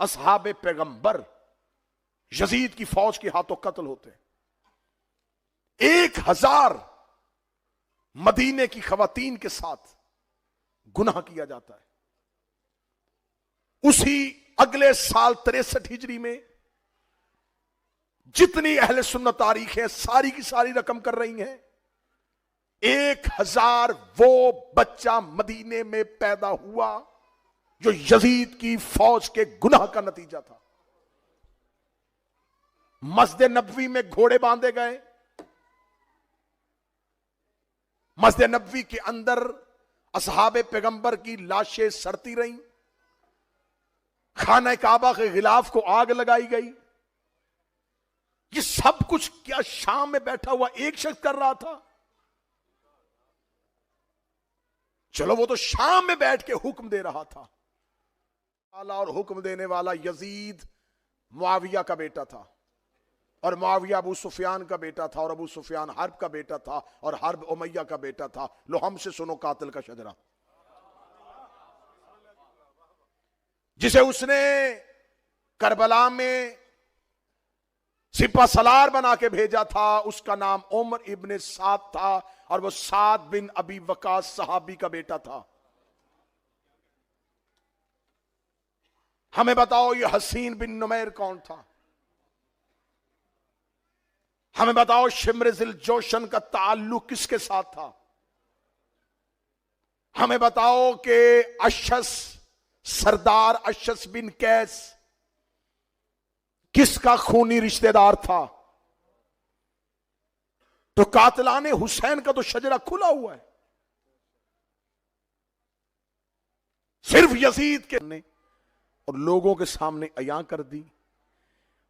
اصحاب پیغمبر یزید کی فوج کے ہاتھوں قتل ہوتے ہیں. 1000 مدینے کی خواتین کے ساتھ گناہ کیا جاتا ہے. اسی اگلے سال 63 ہجری میں جتنی اہل سنت تاریخ ہے ساری کی ساری رقم کر رہی ہیں 1000 وہ بچہ مدینے میں پیدا ہوا جو یزید کی فوج کے گناہ کا نتیجہ تھا. مسجد نبوی میں گھوڑے باندھے گئے. مسجد نبوی کے اندر اصحاب پیغمبر کی لاشیں سڑتی رہیں. خانہ کعبہ کے غلاف کو آگ لگائی گئی. یہ سب کچھ کیا شام میں بیٹھا ہوا ایک شخص کر رہا تھا؟ چلو وہ تو شام میں بیٹھ کے حکم دے رہا تھا. اور حکم دینے والا یزید معاویہ کا بیٹا تھا اور معاویہ ابو سفیان کا بیٹا تھا اور ابو سفیان حرب کا بیٹا تھا اور حرب امیہ کا بیٹا تھا. لو ہم سے سنو قاتل کا شجرہ جسے اس نے کربلا میں سپہ سالار بنا کے بھیجا تھا. اس کا نام عمر ابن سعد تھا اور وہ سعد بن ابی وقاص صحابی کا بیٹا تھا. ہمیں بتاؤ یہ حسین بن نمیر کون تھا؟ ہمیں بتاؤ شمر ذل جوشن کا تعلق کس کے ساتھ تھا؟ ہمیں بتاؤ کہ اشس سردار اشس بن قیس کس کا خونی رشتہ دار تھا؟ تو قاتلان حسین کا تو شجرہ کھلا ہوا ہے. صرف یزید کے نے اور لوگوں کے سامنے عیاں کر دی.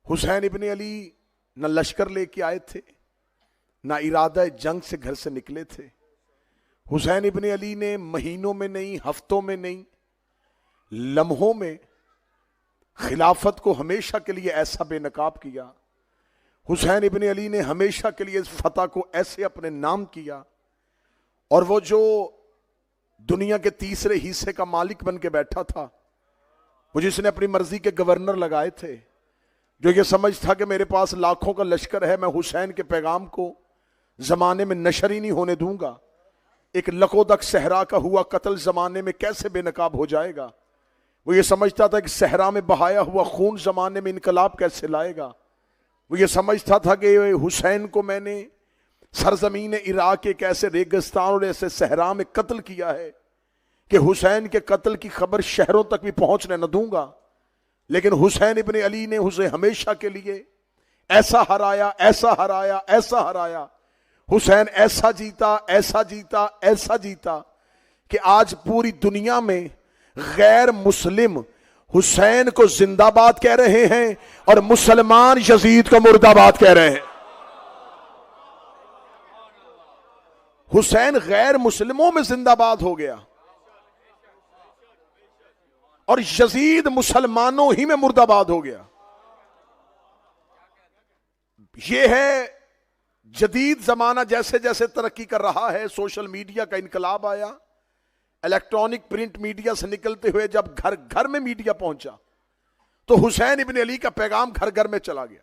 حسین ابن علی نہ لشکر لے کے آئے تھے نہ ارادہ جنگ سے گھر سے نکلے تھے. حسین ابن علی نے مہینوں میں نہیں ہفتوں میں نہیں لمحوں میں خلافت کو ہمیشہ کے لیے ایسا بے نقاب کیا. حسین ابن علی نے ہمیشہ کے لیے اس فتح کو ایسے اپنے نام کیا اور وہ جو دنیا کے تیسرے حصے کا مالک بن کے بیٹھا تھا وہ جس نے اپنی مرضی کے گورنر لگائے تھے جو یہ سمجھ تھا کہ میرے پاس لاکھوں کا لشکر ہے میں حسین کے پیغام کو زمانے میں نشر ہی نہیں ہونے دوں گا. ایک لکودک صحرا کا ہوا قتل زمانے میں کیسے بے نقاب ہو جائے گا. وہ یہ سمجھتا تھا کہ صحرا میں بہایا ہوا خون زمانے میں انقلاب کیسے لائے گا. وہ یہ سمجھتا تھا کہ حسین کو میں نے سرزمین عراق ایک ایسے ریگستان اور ایسے صحرا میں قتل کیا ہے کہ حسین کے قتل کی خبر شہروں تک بھی پہنچنے نہ دوں گا. لیکن حسین ابن علی نے اسے ہمیشہ کے لیے ایسا ہرایا ایسا ہرایا ایسا ہرایا. حسین ایسا جیتا ایسا جیتا ایسا جیتا کہ آج پوری دنیا میں غیر مسلم حسین کو زندہ باد کہہ رہے ہیں اور مسلمان یزید کو مردہ باد کہہ رہے ہیں. حسین غیر مسلموں میں زندہ باد ہو گیا اور یزید مسلمانوں ہی میں مردہ باد ہو گیا. یہ ہے جدید زمانہ جیسے جیسے ترقی کر رہا ہے. سوشل میڈیا کا انقلاب آیا. الیکٹرانک پرنٹ میڈیا سے نکلتے ہوئے جب گھر گھر میں میڈیا پہنچا تو حسین ابن علی کا پیغام گھر گھر میں چلا گیا.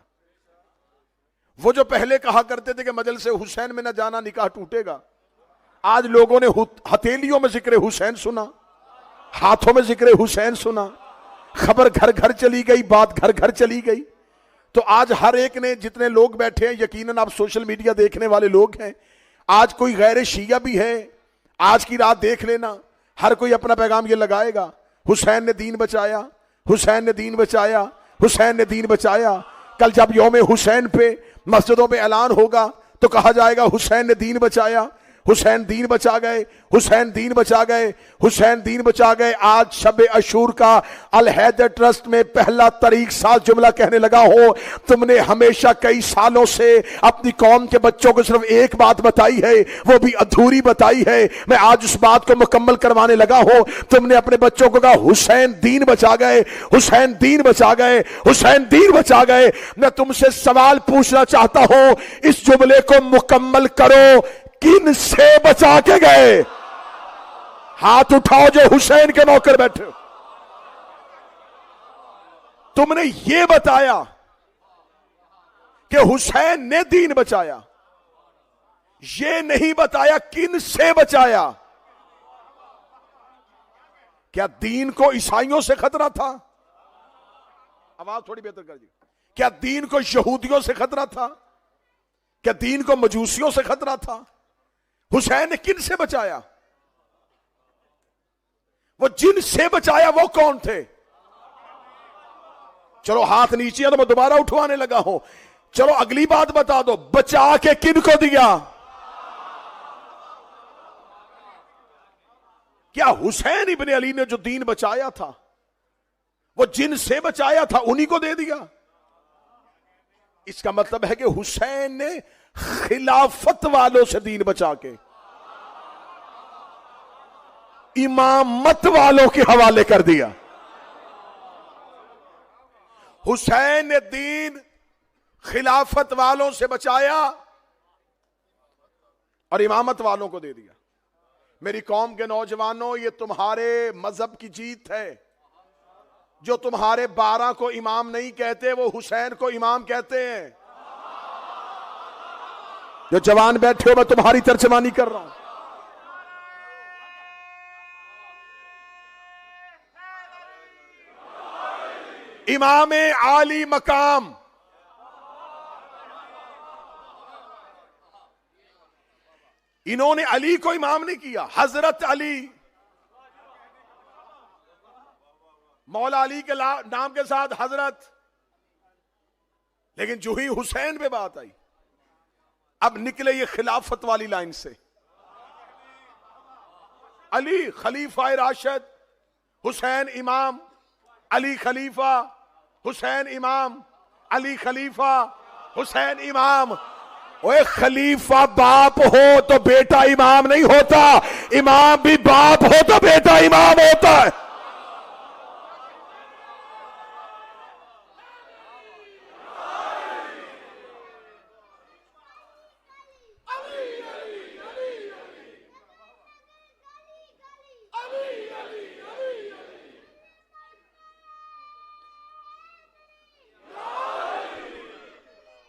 وہ جو پہلے کہا کرتے تھے کہ مجلس حسین میں نہ جانا نکاح ٹوٹے گا, آج لوگوں نے ہتھیلیوں میں ذکر حسین سنا, ہاتھوں میں ذکر حسین سنا, خبر گھر گھر چلی گئی, بات گھر گھر چلی گئی. تو آج ہر ایک نے جتنے لوگ بیٹھے ہیں یقیناً آپ سوشل میڈیا دیکھنے والے لوگ ہیں, آج کوئی غیر شیعہ بھی ہے آج کی رات دیکھ لینا, ہر کوئی اپنا پیغام یہ لگائے گا حسین نے دین بچایا, حسین نے دین بچایا, حسین نے دین بچایا. کل جب یوم حسین پہ مسجدوں پہ اعلان ہوگا تو کہا جائے گا حسین نے دین بچایا, حسین دین بچا گئے, حسین دین بچا گئے, حسین دین بچا گئے. آج شب عاشور کا الحیدر ٹرسٹ میں پہلا طریق ساز جملہ کہنے لگا ہو, تم نے ہمیشہ کئی سالوں سے اپنی قوم کے بچوں کو صرف ایک بات بتائی ہے, وہ بھی ادھوری بتائی ہے. میں آج اس بات کو مکمل کروانے لگا ہوں. تم نے اپنے بچوں کو کہا حسین دین بچا گئے, حسین دین بچا گئے, حسین دین بچا گئے. میں تم سے سوال پوچھنا چاہتا ہوں, اس جملے کو مکمل کرو, کن سے بچا کے گئے؟ ہاتھ اٹھاؤ جو حسین کے نوکر بیٹھے. تم نے یہ بتایا کہ حسین نے دین بچایا، یہ نہیں بتایا کن سے بچایا۔ کیا دین کو عیسائیوں سے خطرہ تھا؟ آواز تھوڑی بہتر کر دی۔ کیا دین کو یہودیوں سے خطرہ تھا؟ کیا دین کو مجوسیوں سے خطرہ تھا؟ حسین نے کن سے بچایا؟ وہ جن سے بچایا وہ کون تھے؟ چلو ہاتھ نیچے ہے تو میں دوبارہ اٹھوانے لگا ہوں۔ چلو اگلی بات بتا دو، بچا کے کن کو دیا؟ کیا حسین ابن علی نے جو دین بچایا تھا وہ جن سے بچایا تھا انہی کو دے دیا؟ اس کا مطلب ہے کہ حسین نے خلافت والوں سے دین بچا کے امامت والوں کے حوالے کر دیا۔ حسین نے دین خلافت والوں سے بچایا اور امامت والوں کو دے دیا۔ میری قوم کے نوجوانوں، یہ تمہارے مذہب کی جیت ہے۔ جو تمہارے 12 کو امام نہیں کہتے وہ حسین کو امام کہتے ہیں۔ جو جوان بیٹھے ہو میں تمہاری ترجمانی کر رہا ہوں۔ امام عالی مقام، انہوں نے علی کو امام نہیں کیا، حضرت علی، مولا علی کے نام کے ساتھ حضرت، لیکن جو ہی حسین پہ بات آئی اب نکلے یہ خلافت والی لائن سے۔ علی خلیفہ راشد، حسین امام، علی خلیفہ، حسین امام، علی خلیفہ، حسین امام۔ اوے خلیفہ باپ ہو تو بیٹا امام نہیں ہوتا، امام بھی باپ ہو تو بیٹا امام ہوتا ہے۔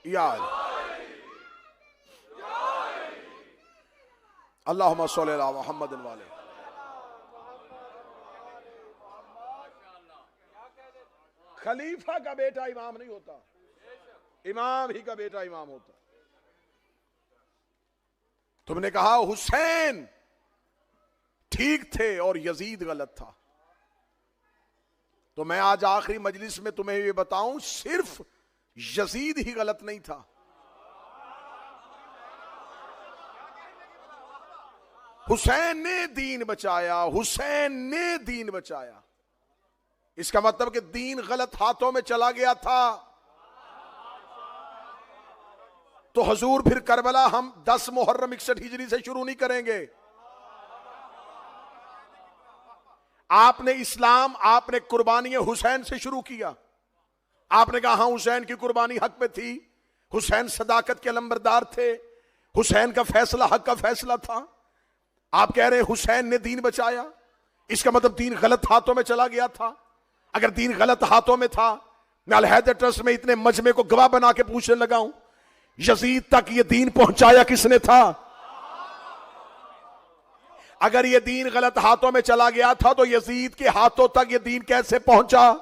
یاد اللہم صلی اللہ محمد والے۔ خلیفہ کا بیٹا امام نہیں ہوتا، امام ہی کا بیٹا امام ہوتا۔ تم نے کہا حسین ٹھیک تھے اور یزید غلط تھا، تو میں آج آخری مجلس میں تمہیں یہ بتاؤں صرف یزید ہی غلط نہیں تھا، حسین نے دین بچایا، حسین نے دین بچایا۔ اس کا مطلب کہ دین غلط ہاتھوں میں چلا گیا تھا تو حضور پھر کربلا ہم 10 محرم 61 ہجری سے شروع نہیں کریں گے۔ آپ نے اسلام، آپ نے قربانی حسین سے شروع کیا۔ آپ نے کہا ہاں حسین کی قربانی حق پہ تھی، حسین صداقت کے علمبردار تھے، حسین کا فیصلہ حق کا فیصلہ تھا۔ آپ کہہ رہے ہیں حسین نے دین بچایا، اس کا مطلب دین غلط ہاتھوں میں چلا گیا تھا۔ اگر دین غلط ہاتھوں میں تھا، میں الحیدر ٹرسٹ میں اتنے مجمع کو گواہ بنا کے پوچھنے لگا ہوں، یزید تک یہ دین پہنچایا کس نے تھا؟ اگر یہ دین غلط ہاتھوں میں چلا گیا تھا تو یزید کے ہاتھوں تک یہ دین کیسے پہنچا؟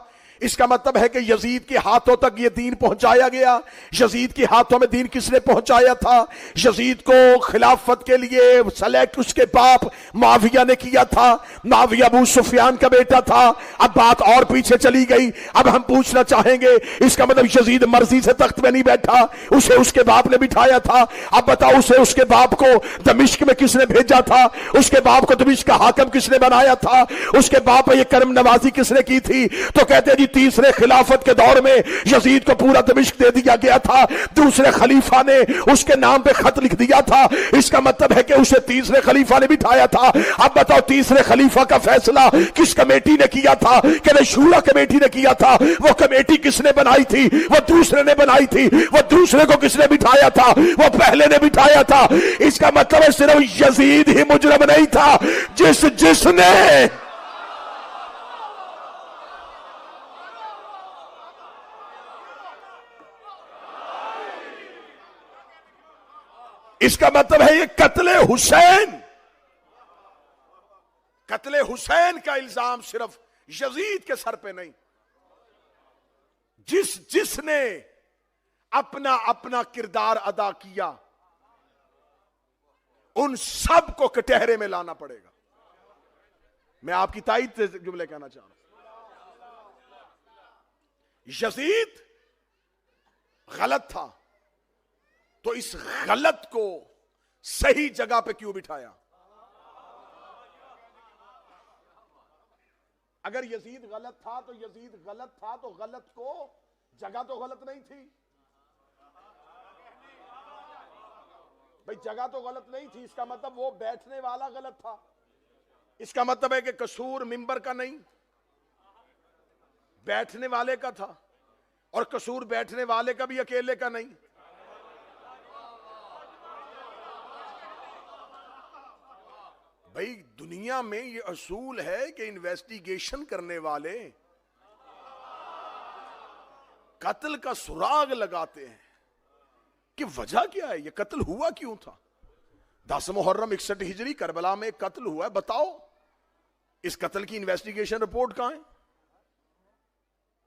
اس کا مطلب ہے کہ یزید کے ہاتھوں تک یہ دین پہنچایا گیا۔ یزید کے ہاتھوں میں دین کس نے پہنچایا تھا؟ یزید کو خلافت کے لیے سلیکٹ اس کے باپ معاویہ نے کیا تھا۔ معاویہ ابو سفیان کا بیٹا تھا۔ اب بات اور پیچھے چلی گئی، اب ہم پوچھنا چاہیں گے اس کا مطلب یزید مرضی سے تخت میں نہیں بیٹھا، اسے اس کے باپ نے بٹھایا تھا۔ اب بتاؤ اسے اس کے باپ کو دمشق میں کس نے بھیجا تھا؟ اس کے باپ کو دمشق کا حاکم کس نے بنایا تھا؟ اس کے باپ پر یہ کرم نوازی کس نے کی تھی؟ تو کہتے جی تیسرے خلافت کے دور میں یزید کو پورا دمشق دے دیا گیا تھا، دوسرے خلیفہ نے اس کے نام پہ خط لکھ دیا تھا، اس کا مطلب ہے کہ اسے تیسرے خلیفہ نے بٹھایا تھا۔ اب بتاؤ تیسرے خلیفہ کا فیصلہ کس کمیٹی نے کیا تھا؟ کہ شورا کمیٹی نے کیا تھا۔ وہ کمیٹی کس نے بنائی تھی؟ وہ دوسرے نے بنائی تھی۔ وہ دوسرے کو کس نے بٹھایا تھا؟ وہ پہلے نے بٹھایا تھا۔ اس کا مطلب ہے صرف یزید ہی مجرم نہیں تھا، جس نے اس کا مطلب ہے یہ قتل حسین کا الزام صرف یزید کے سر پہ نہیں، جس نے اپنا کردار ادا کیا ان سب کو کٹہرے میں لانا پڑے گا۔ میں آپ کی تائید سے جملے کہنا چاہ رہا ہوں۔ یزید غلط تھا تو اس غلط کو صحیح جگہ پہ کیوں بٹھایا؟ اگر یزید غلط تھا تو غلط کو جگہ تو غلط نہیں تھی بھئی، جگہ تو غلط نہیں تھی، اس کا مطلب وہ بیٹھنے والا غلط تھا۔ اس کا مطلب ہے کہ قصور منبر کا نہیں، بیٹھنے والے کا تھا، اور قصور بیٹھنے والے کا بھی اکیلے کا نہیں۔ بھئی دنیا میں یہ اصول ہے کہ انویسٹیگیشن کرنے والے قتل کا سراغ لگاتے ہیں کہ وجہ کیا ہے، یہ قتل ہوا کیوں تھا؟ 10 محرم 61 ہجری کربلا میں ایک قتل ہوا ہے، بتاؤ اس قتل کی انویسٹیگیشن رپورٹ کہاں ہے؟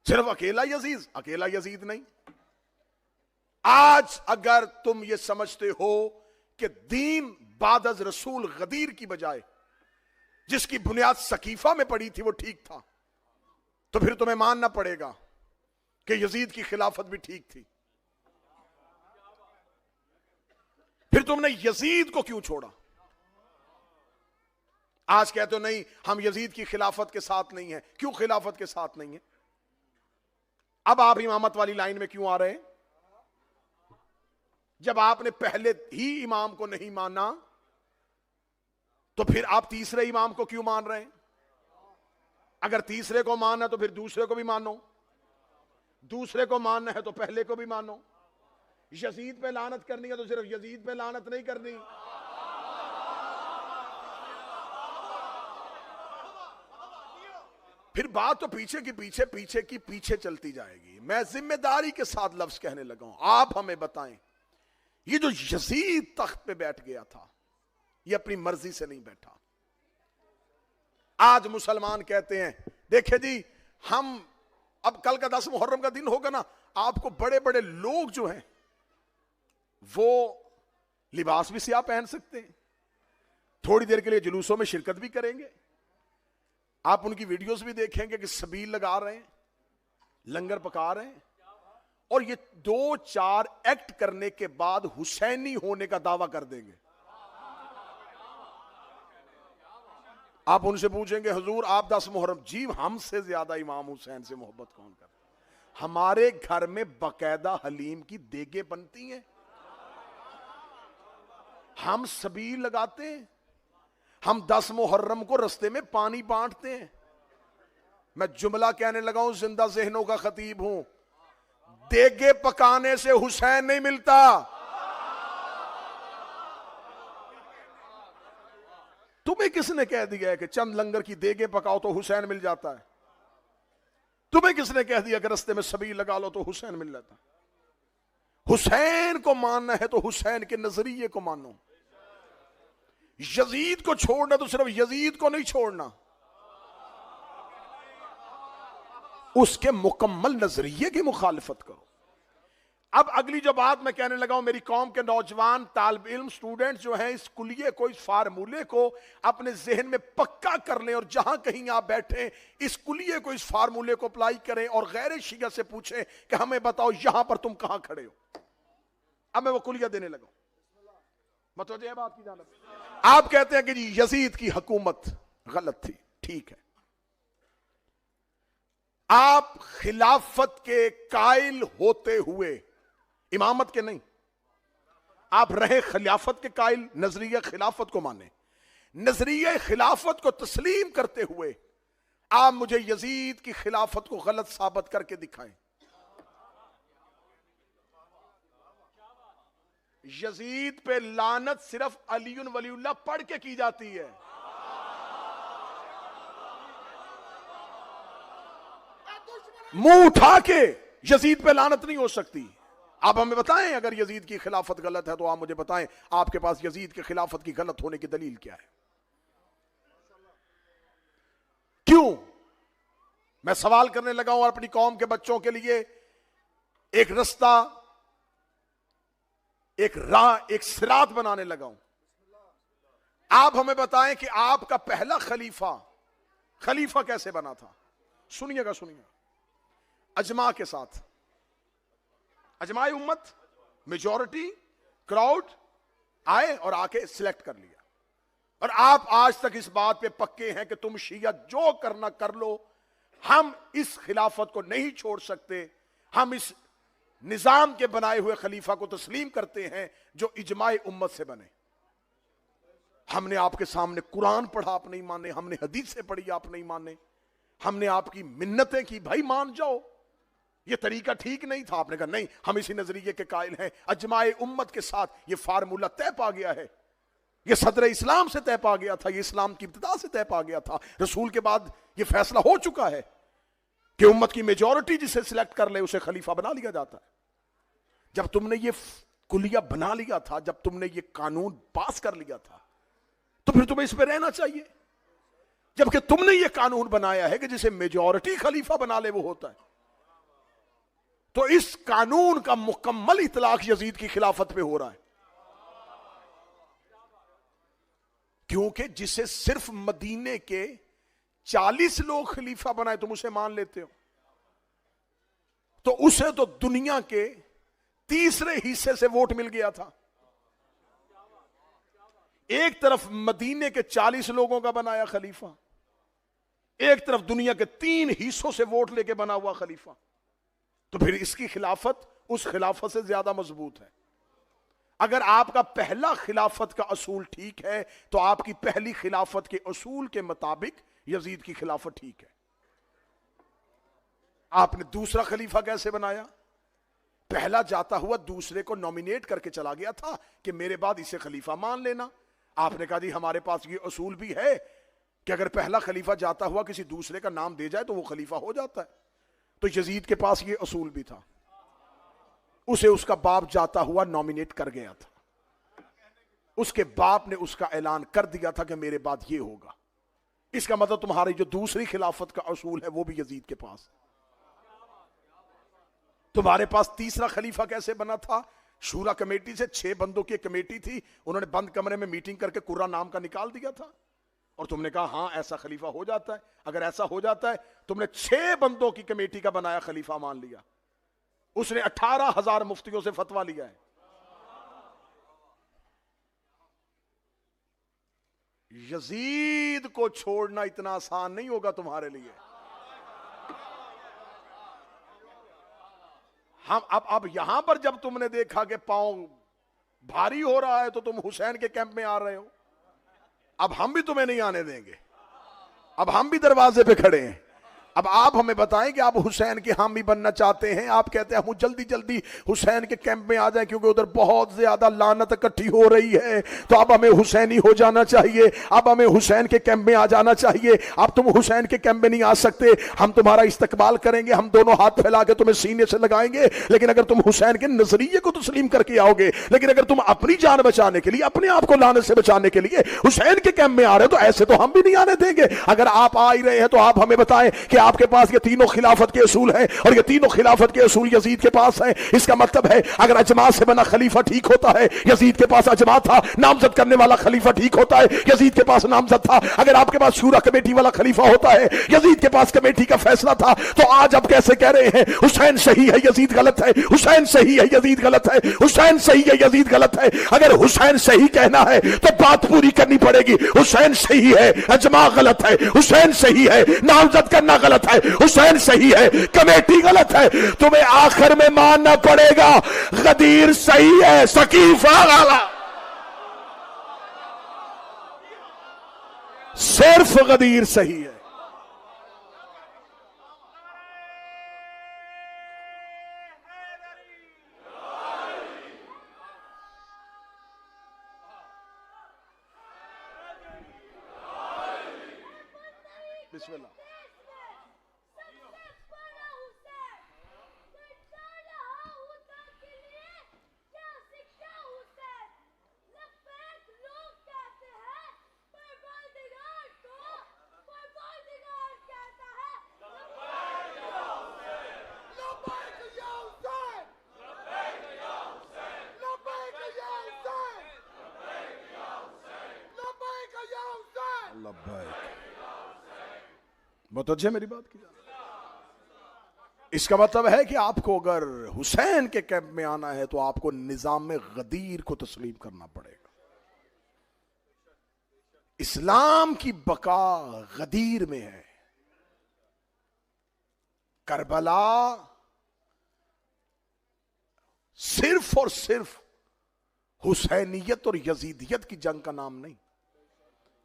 صرف اکیلا یزید نہیں۔ آج اگر تم یہ سمجھتے ہو کہ دین بعد از رسول غدیر کی بجائے جس کی بنیاد سقیفہ میں پڑی تھی وہ ٹھیک تھا، تو پھر تمہیں ماننا پڑے گا کہ یزید کی خلافت بھی ٹھیک تھی۔ پھر تم نے یزید کو کیوں چھوڑا؟ آج کہتے ہو نہیں ہم یزید کی خلافت کے ساتھ نہیں ہیں۔ کیوں خلافت کے ساتھ نہیں ہیں؟ اب آپ امامت والی لائن میں کیوں آ رہے ہیں؟ جب آپ نے پہلے ہی امام کو نہیں مانا تو پھر آپ تیسرے امام کو کیوں مان رہے ہیں؟ اگر تیسرے کو ماننا تو پھر دوسرے کو بھی مانو، دوسرے کو ماننا ہے تو پہلے کو بھی مانو۔ یزید پہ لعنت کرنی ہے تو صرف یزید پہ لعنت نہیں کرنی، پھر بات تو پیچھے کی پیچھے چلتی جائے گی۔ میں ذمہ داری کے ساتھ لفظ کہنے لگا ہوں، آپ ہمیں بتائیں یہ جو یزید تخت پہ بیٹھ گیا تھا یہ اپنی مرضی سے نہیں بیٹھا۔ آج مسلمان کہتے ہیں دیکھیں جی ہم اب کل کا 10 محرم کا دن ہوگا نا، آپ کو بڑے بڑے لوگ جو ہیں وہ لباس بھی سیاہ پہن سکتے ہیں، تھوڑی دیر کے لیے جلوسوں میں شرکت بھی کریں گے، آپ ان کی ویڈیوز بھی دیکھیں گے کہ سبیل لگا رہے ہیں، لنگر پکا رہے ہیں، اور یہ 2-4 ایکٹ کرنے کے بعد حسینی ہونے کا دعویٰ کر دیں گے۔ آپ ان سے پوچھیں گے حضور آپ 10 محرم، جی ہم سے زیادہ امام حسین سے محبت کون کرتا ہے؟ ہمارے گھر میں باقاعدہ حلیم کی دیگیں بنتی ہیں، ہم سبیل لگاتے ہیں، ہم 10 محرم کو رستے میں پانی بانٹتے ہیں۔ میں جملہ کہنے لگا ہوں، زندہ ذہنوں کا خطیب ہوں، دیگے پکانے سے حسین نہیں ملتا۔ تمہیں کس نے کہہ دیا ہے کہ چند لنگر کی دیگیں پکاؤ تو حسین مل جاتا ہے؟ تمہیں کس نے کہہ دیا کہ رستے میں سبیل لگا لو تو حسین مل جاتا ہے؟ حسین کو ماننا ہے تو حسین کے نظریے کو مانو، یزید کو چھوڑنا تو صرف یزید کو نہیں چھوڑنا، اس کے مکمل نظریے کی مخالفت کرو۔ اب اگلی جو بات میں کہنے لگا ہوں، میری قوم کے نوجوان طالب علم اسٹوڈنٹ جو ہیں اس کلیے کو، اس فارمولے کو اپنے ذہن میں پکا کر لیں، اور جہاں کہیں آپ بیٹھیں اس کلیے کو، اس فارمولے کو اپلائی کریں، اور غیر شیعہ سے پوچھیں کہ ہمیں بتاؤ یہاں پر تم کہاں کھڑے ہو۔ اب میں وہ کلیہ دینے لگا ہوں، متوجہ ہے بات کی جانب؟ آپ کہتے ہیں کہ جی یزید کی حکومت غلط تھی، ٹھیک ہے، آپ خلافت کے قائل ہوتے ہوئے، امامت کے نہیں، آپ رہے خلافت کے قائل، نظریہ خلافت کو مانے، نظریہ خلافت کو تسلیم کرتے ہوئے آپ مجھے یزید کی خلافت کو غلط ثابت کر کے دکھائیں۔ یزید پہ لعنت صرف علی ولی اللہ پڑھ کے کی جاتی ہے، منہ اٹھا کے یزید پہ لعنت نہیں ہو سکتی۔ آپ ہمیں بتائیں اگر یزید کی خلافت غلط ہے تو آپ مجھے بتائیں آپ کے پاس یزید کی خلافت کی غلط ہونے کی دلیل کیا ہے؟ کیوں؟ میں سوال کرنے لگا ہوں اور اپنی قوم کے بچوں کے لیے ایک رستہ، ایک راہ، ایک صراط بنانے لگا ہوں. آپ ہمیں بتائیں کہ آپ کا پہلا خلیفہ کیسے بنا تھا؟ سنیے گا اجماع کے ساتھ، اجماع امت، میجورٹی، کراؤڈ آئے اور آ کے سلیکٹ کر لیا. اور آپ آج تک اس بات پہ پکے ہیں کہ تم شیعہ جو کرنا کر لو، ہم اس خلافت کو نہیں چھوڑ سکتے، ہم اس نظام کے بنائے ہوئے خلیفہ کو تسلیم کرتے ہیں جو اجماع امت سے بنے. ہم نے آپ کے سامنے قرآن پڑھا، آپ نہیں مانے، ہم نے حدیثیں پڑھی، آپ نہیں مانے، ہم نے آپ کی منتیں کی، بھائی مان جاؤ، یہ طریقہ ٹھیک نہیں تھا. آپ نے کہا نہیں، ہم اسی نظریے کے قائل ہیں. اجماع امت کے ساتھ یہ فارمولہ طے پا گیا ہے، یہ صدر اسلام سے طے پا گیا تھا، یہ اسلام کی ابتدا سے طے پا گیا تھا. رسول کے بعد یہ فیصلہ ہو چکا ہے کہ امت کی میجورٹی جسے سلیکٹ کر لے اسے خلیفہ بنا لیا جاتا ہے. جب تم نے یہ کلیہ بنا لیا تھا، جب تم نے یہ قانون پاس کر لیا تھا، تو پھر تمہیں اس پہ رہنا چاہیے. جبکہ تم نے یہ قانون بنایا ہے کہ جسے میجورٹی خلیفہ بنا لے وہ ہوتا ہے، تو اس قانون کا مکمل اطلاق یزید کی خلافت پہ ہو رہا ہے. کیونکہ جسے صرف مدینے کے 40 لوگ خلیفہ بنائے تم اسے مان لیتے ہو، تو اسے تو دنیا کے تیسرے حصے سے ووٹ مل گیا تھا. ایک طرف مدینے کے 40 لوگوں کا بنایا خلیفہ، ایک طرف دنیا کے 3 حصوں سے ووٹ لے کے بنا ہوا خلیفہ. تو پھر اس کی خلافت اس خلافت سے زیادہ مضبوط ہے. اگر آپ کا پہلا خلافت کا اصول ٹھیک ہے تو آپ کی پہلی خلافت کے اصول کے مطابق یزید کی خلافت ٹھیک ہے. آپ نے دوسرا خلیفہ کیسے بنایا؟ پہلا جاتا ہوا دوسرے کو نومینیٹ کر کے چلا گیا تھا کہ میرے بعد اسے خلیفہ مان لینا. آپ نے کہا جی ہمارے پاس یہ اصول بھی ہے کہ اگر پہلا خلیفہ جاتا ہوا کسی دوسرے کا نام دے جائے تو وہ خلیفہ ہو جاتا ہے. تو یزید کے پاس یہ اصول بھی تھا، اسے اس کا باپ جاتا ہوا نومینیٹ کر گیا تھا، اس کے باپ نے اس کا اعلان کر دیا تھا کہ میرے بعد یہ ہوگا. اس کا مطلب تمہاری جو دوسری خلافت کا اصول ہے وہ بھی یزید کے پاس. تمہارے پاس تیسرا خلیفہ کیسے بنا تھا؟ شورا کمیٹی سے 6 بندوں کی کمیٹی تھی، انہوں نے بند کمرے میں میٹنگ کر کے قرہ نام کا نکال دیا تھا، اور تم نے کہا ہاں ایسا خلیفہ ہو جاتا ہے. اگر ایسا ہو جاتا ہے، تم نے 6 بندوں کی کمیٹی کا بنایا خلیفہ مان لیا. اس نے 18,000 مفتیوں سے فتویٰ لیا ہے. یزید کو چھوڑنا اتنا آسان نہیں ہوگا تمہارے لیے. ہم اب یہاں پر جب تم نے دیکھا کہ پاؤں بھاری ہو رہا ہے تو تم حسین کے کیمپ میں آ رہے ہو. اب ہم بھی تمہیں نہیں آنے دیں گے، اب ہم بھی دروازے پہ کھڑے ہیں. اب آپ ہمیں بتائیں کہ آپ حسین کے حامی بننا چاہتے ہیں. آپ کہتے ہیں ہم جلدی جلدی حسین کے کیمپ میں آ جائیں کیونکہ ادھر بہت زیادہ لعنت اکٹھی ہو رہی ہے، تو اب ہمیں حسینی ہو جانا چاہیے، اب ہمیں حسین کے کیمپ میں آ جانا چاہیے. اب تم حسین کے کیمپ میں نہیں آ سکتے، ہم تمہارا استقبال کریں گے، ہم دونوں ہاتھ پھیلا کے تمہیں سینے سے لگائیں گے، لیکن اگر تم حسین کے نظریے کو تسلیم کر کے آؤ گے، لیکن اگر تم اپنی جان بچانے کے لیے، اپنے آپ کو لعنت سے بچانے کے لیے حسین کے کیمپ میں آ رہے ہو تو ایسے تو ہم بھی نہیں آنے دیں گے. اگر آپ آ ہی رہے ہیں تو آپ ہمیں بتائیں کہ آپ کے پاس یہ تینوں خلافت کے اصول ہیں اور یہ تینوں خلافت کے اصول یزید کے پاس ہیں. اس کا مطلب ہے اگر اجماع سے بنا خلیفہ ٹھیک ہوتا ہے، یزید کے پاس اجماع تھا، نامزد کرنے والا خلیفہ ٹھیک ہوتا ہے، یزید کے پاس نامزد تھا. اگر آپ کے پاس شورا کمیٹی والا خلیفہ ہوتا ہے، یزید کے پاس کمیٹی کا فیصلہ تھا، تو آج آپ کیسے کہہ رہے ہیں حسین صحیح ہے یزید غلط ہے، حسین صحیح ہے یزید غلط ہے، حسین صحیح ہے یزید غلط ہے؟ اگر حسین صحیح کہنا ہے تو بات پوری کرنی پڑے گی. حسین صحیح ہے، اجماع غلط ہے. حسین صحیح ہے، نامزد کرنا غلط ہے. حسین صحیح ہے، کمیٹی غلط ہے. تمہیں آخر میں ماننا پڑے گا غدیر صحیح ہے، سقیفہ غلط. صرف غدیر صحیح ہے. بسم اللہ. متوجہ میری بات کی جائے؟ اس کا مطلب ہے کہ آپ کو اگر حسین کے کیمپ میں آنا ہے تو آپ کو نظام غدیر کو تسلیم کرنا پڑے گا. اسلام کی بقا غدیر میں ہے. کربلا صرف اور صرف حسینیت اور یزیدیت کی جنگ کا نام نہیں.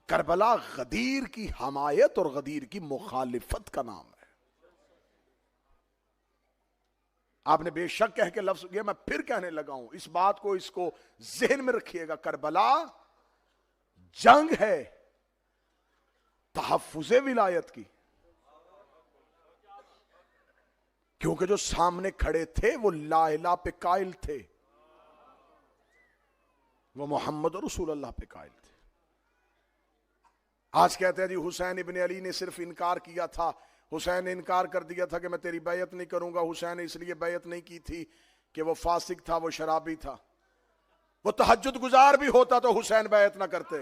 کربلا غدیر کی حمایت اور غدیر کی مخالفت کا نام ہے. آپ نے بے شک کہہ کے لفظ کیا، میں پھر کہنے لگا ہوں، اس بات کو اس کو ذہن میں رکھیے گا. کربلا جنگ ہے تحفظ ولایت کی، کیونکہ جو سامنے کھڑے تھے وہ لا الہ پہ قائل تھے، وہ محمد رسول اللہ پہ قائل تھے. آج کہتے ہیں جی حسین ابن علی نے صرف انکار کیا تھا، حسین نے انکار کر دیا تھا کہ میں تیری بیعت نہیں کروں گا. حسین نے اس لیے بیعت نہیں کی تھی کہ وہ فاسق تھا، وہ شرابی تھا. وہ تہجد گزار بھی ہوتا تو حسین بیعت نہ کرتے.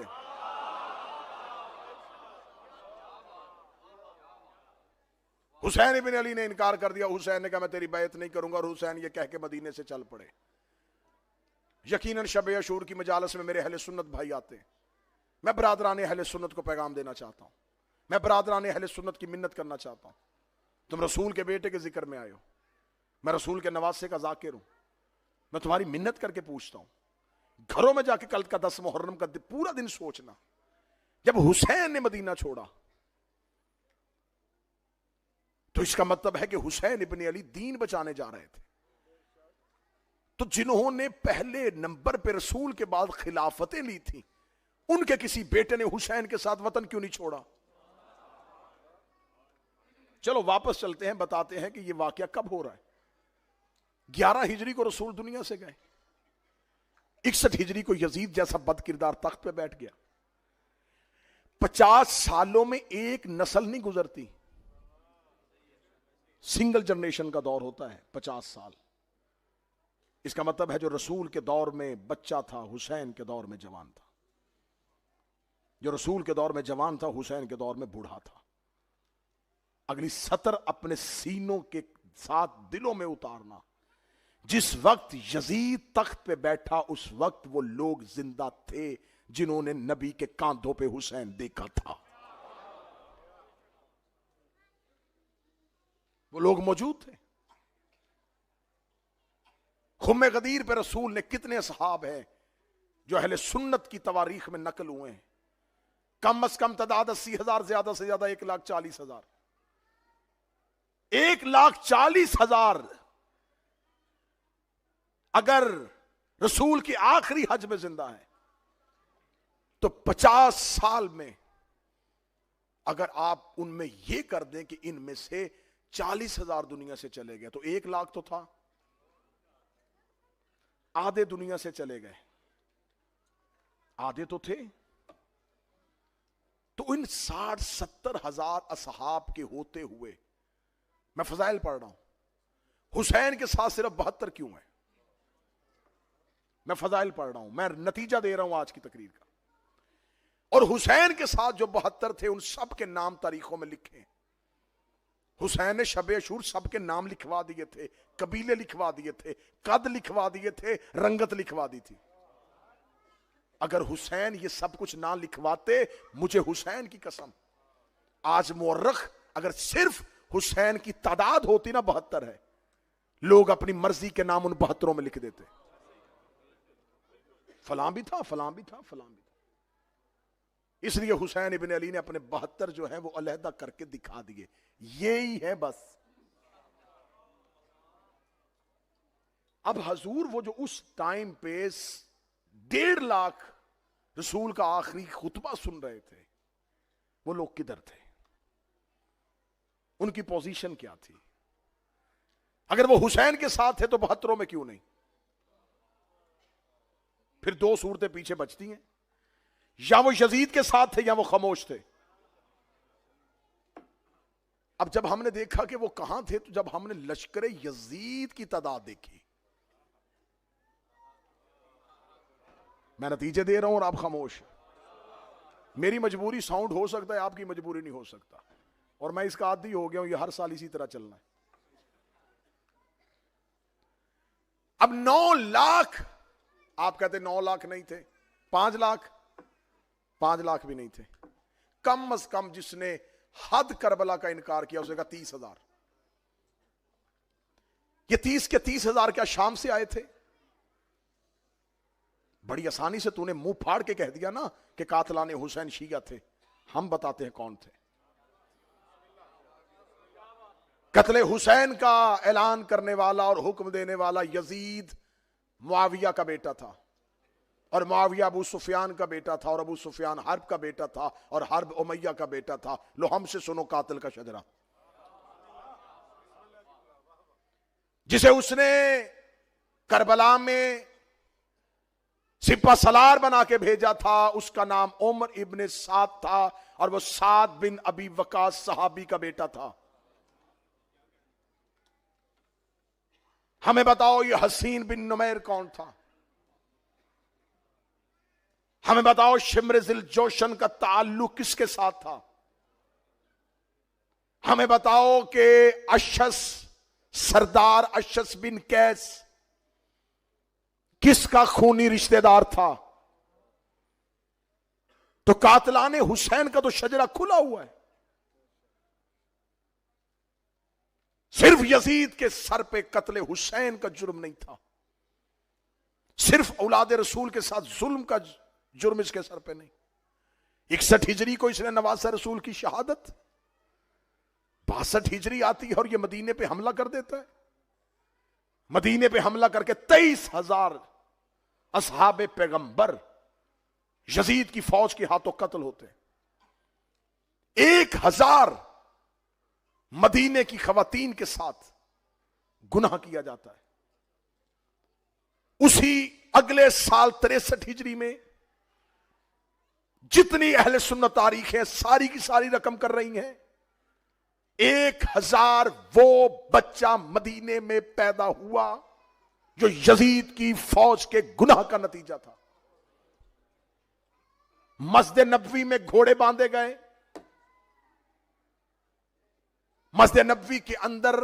حسین ابن علی نے انکار کر دیا، حسین نے کہا میں تیری بیعت نہیں کروں گا، اور حسین یہ کہہ کے مدینے سے چل پڑے. یقیناً شب عاشور کی مجالس میں میرے اہل سنت بھائی آتے ہیں. میں برادران اہل سنت کو پیغام دینا چاہتا ہوں، میں برادران اہل سنت کی منت کرنا چاہتا ہوں. تم رسول کے بیٹے کے ذکر میں آئے ہو، میں رسول کے نواسے کا ذاکر ہوں. میں تمہاری منت کر کے پوچھتا ہوں، گھروں میں جا کے کل کا 10 محرم کا پورا دن سوچنا. جب حسین نے مدینہ چھوڑا تو اس کا مطلب ہے کہ حسین ابن علی دین بچانے جا رہے تھے. تو جنہوں نے پہلے نمبر پہ رسول کے بعد خلافتیں لی تھیں، ان کے کسی بیٹے نے حسین کے ساتھ وطن کیوں نہیں چھوڑا؟ چلو واپس چلتے ہیں، بتاتے ہیں کہ یہ واقعہ کب ہو رہا ہے. 11 ہجری کو رسول دنیا سے گئے. 61 ہجری کو یزید جیسا بد کردار تخت پہ بیٹھ گیا. 50 سالوں میں ایک نسل نہیں گزرتی، سنگل جنریشن کا دور ہوتا ہے 50 سال. اس کا مطلب ہے جو رسول کے دور میں بچہ تھا حسین کے دور میں جوان تھا، جو رسول کے دور میں جوان تھا حسین کے دور میں بوڑھا تھا. اگلی سطر اپنے سینوں کے ساتھ دلوں میں اتارنا. جس وقت یزید تخت پہ بیٹھا اس وقت وہ لوگ زندہ تھے جنہوں نے نبی کے کاندھوں پہ حسین دیکھا تھا. وہ لوگ موجود تھے. خم غدیر پہ رسول نے کتنے اصحاب ہیں جو اہل سنت کی تواریخ میں نقل ہوئے ہیں؟ کم از کم تعداد 80,000، زیادہ سے زیادہ 1,40,000. 1,40,000 اگر رسول کی آخری حج میں زندہ ہے تو 50 سال میں اگر آپ ان میں یہ کر دیں کہ ان میں سے 40,000 دنیا سے چلے گئے تو 1,00,000 تو تھا. آدھے دنیا سے چلے گئے، آدھے تو تھے. تو ان 60-70,000 اصحاب کے ہوتے ہوئے میں فضائل پڑھ رہا ہوں، حسین کے ساتھ صرف 72 کیوں ہیں؟ میں فضائل پڑھ رہا ہوں، میں نتیجہ دے رہا ہوں آج کی تقریر کا. اور حسین کے ساتھ جو 72 تھے ان سب کے نام تاریخوں میں لکھے ہیں. حسین نے شب عاشور سب کے نام لکھوا دیے تھے، قبیلے لکھوا دیے تھے، قد لکھوا دیے تھے، رنگت لکھوا دی تھی. اگر حسین یہ سب کچھ نہ لکھواتے، مجھے حسین کی قسم آج مورخ اگر صرف حسین کی تعداد ہوتی نا 72 ہے، لوگ اپنی مرضی کے نام ان 72 میں لکھ دیتے. فلاں بھی تھا، فلاں بھی تھا، فلاں بھی تھا. اس لیے حسین ابن علی نے اپنے 72 جو ہیں وہ علیحدہ کر کے دکھا دیے. یہی ہے بس. اب حضور وہ جو اس ٹائم پہ 1.5 لاکھ رسول کا آخری خطبہ سن رہے تھے، وہ لوگ کدھر تھے؟ ان کی پوزیشن کیا تھی؟ اگر وہ حسین کے ساتھ تھے تو 72 میں کیوں نہیں؟ پھر 2 صورتیں پیچھے بچتی ہیں، یا وہ یزید کے ساتھ تھے یا وہ خاموش تھے. اب جب ہم نے دیکھا کہ وہ کہاں تھے تو جب ہم نے لشکر یزید کی تعداد دیکھی، میں نتیجے دے رہا ہوں اور آپ خاموش. میری مجبوری ساؤنڈ ہو سکتا ہے، آپ کی مجبوری نہیں ہو سکتا، اور میں اس کا عادی ہو گیا ہوں، یہ ہر سال اسی طرح چلنا ہے۔ اب 9 لاکھ، آپ کہتے 9 لاکھ نہیں تھے، 5 لاکھ، 5 لاکھ بھی نہیں تھے، کم از کم جس نے حد کربلا کا انکار کیا اسے کہا 30,000۔ یہ 30 کے 30,000 کیا شام سے آئے تھے؟ بڑی آسانی سے تو نے منہ پھاڑ کے کہہ دیا نا کہ قاتلان حسین شیعہ تھے، ہم بتاتے ہیں کون تھے۔ قتل حسین کا اعلان کرنے والا اور حکم دینے والا یزید معاویہ کا بیٹا تھا، اور معاویہ ابو سفیان کا بیٹا تھا، اور ابو سفیان حرب کا بیٹا تھا، اور حرب امیہ کا بیٹا تھا۔ لو ہم سے سنو قاتل کا شجرہ، جسے اس نے کربلا میں سپہ سالار بنا کے بھیجا تھا، اس کا نام عمر ابن سعد تھا، اور وہ سعد بن ابی وقاص صحابی کا بیٹا تھا۔ ہمیں بتاؤ یہ حسین بن نمیر کون تھا؟ ہمیں بتاؤ شمر ذی الجوشن کا تعلق کس کے ساتھ تھا؟ ہمیں بتاؤ کہ اشس، سردار اشس بن قیس کس کا خونی رشتہ دار تھا؟ تو قاتلان حسین کا تو شجرہ کھلا ہوا ہے۔ صرف یزید کے سر پہ قتل حسین کا جرم نہیں تھا، صرف اولاد رسول کے ساتھ ظلم کا جرم اس کے سر پہ نہیں۔ 61 ہجری کو اس نے نواسہ رسول کی شہادت، 62 ہجری آتی ہے اور یہ مدینے پہ حملہ کر دیتا ہے۔ مدینے پہ حملہ کر کے 23,000 اصحاب پیغمبر یزید کی فوج کے ہاتھوں قتل ہوتے ہیں۔ 1,000 مدینے کی خواتین کے ساتھ گناہ کیا جاتا ہے۔ اسی اگلے سال 63 ہجری میں جتنی اہل سنت تاریخ ہے ساری کی ساری رقم کر رہی ہیں، 1,000 وہ بچہ مدینے میں پیدا ہوا جو یزید کی فوج کے گناہ کا نتیجہ تھا۔ مسجد نبوی میں گھوڑے باندھے گئے، مسجد نبوی کے اندر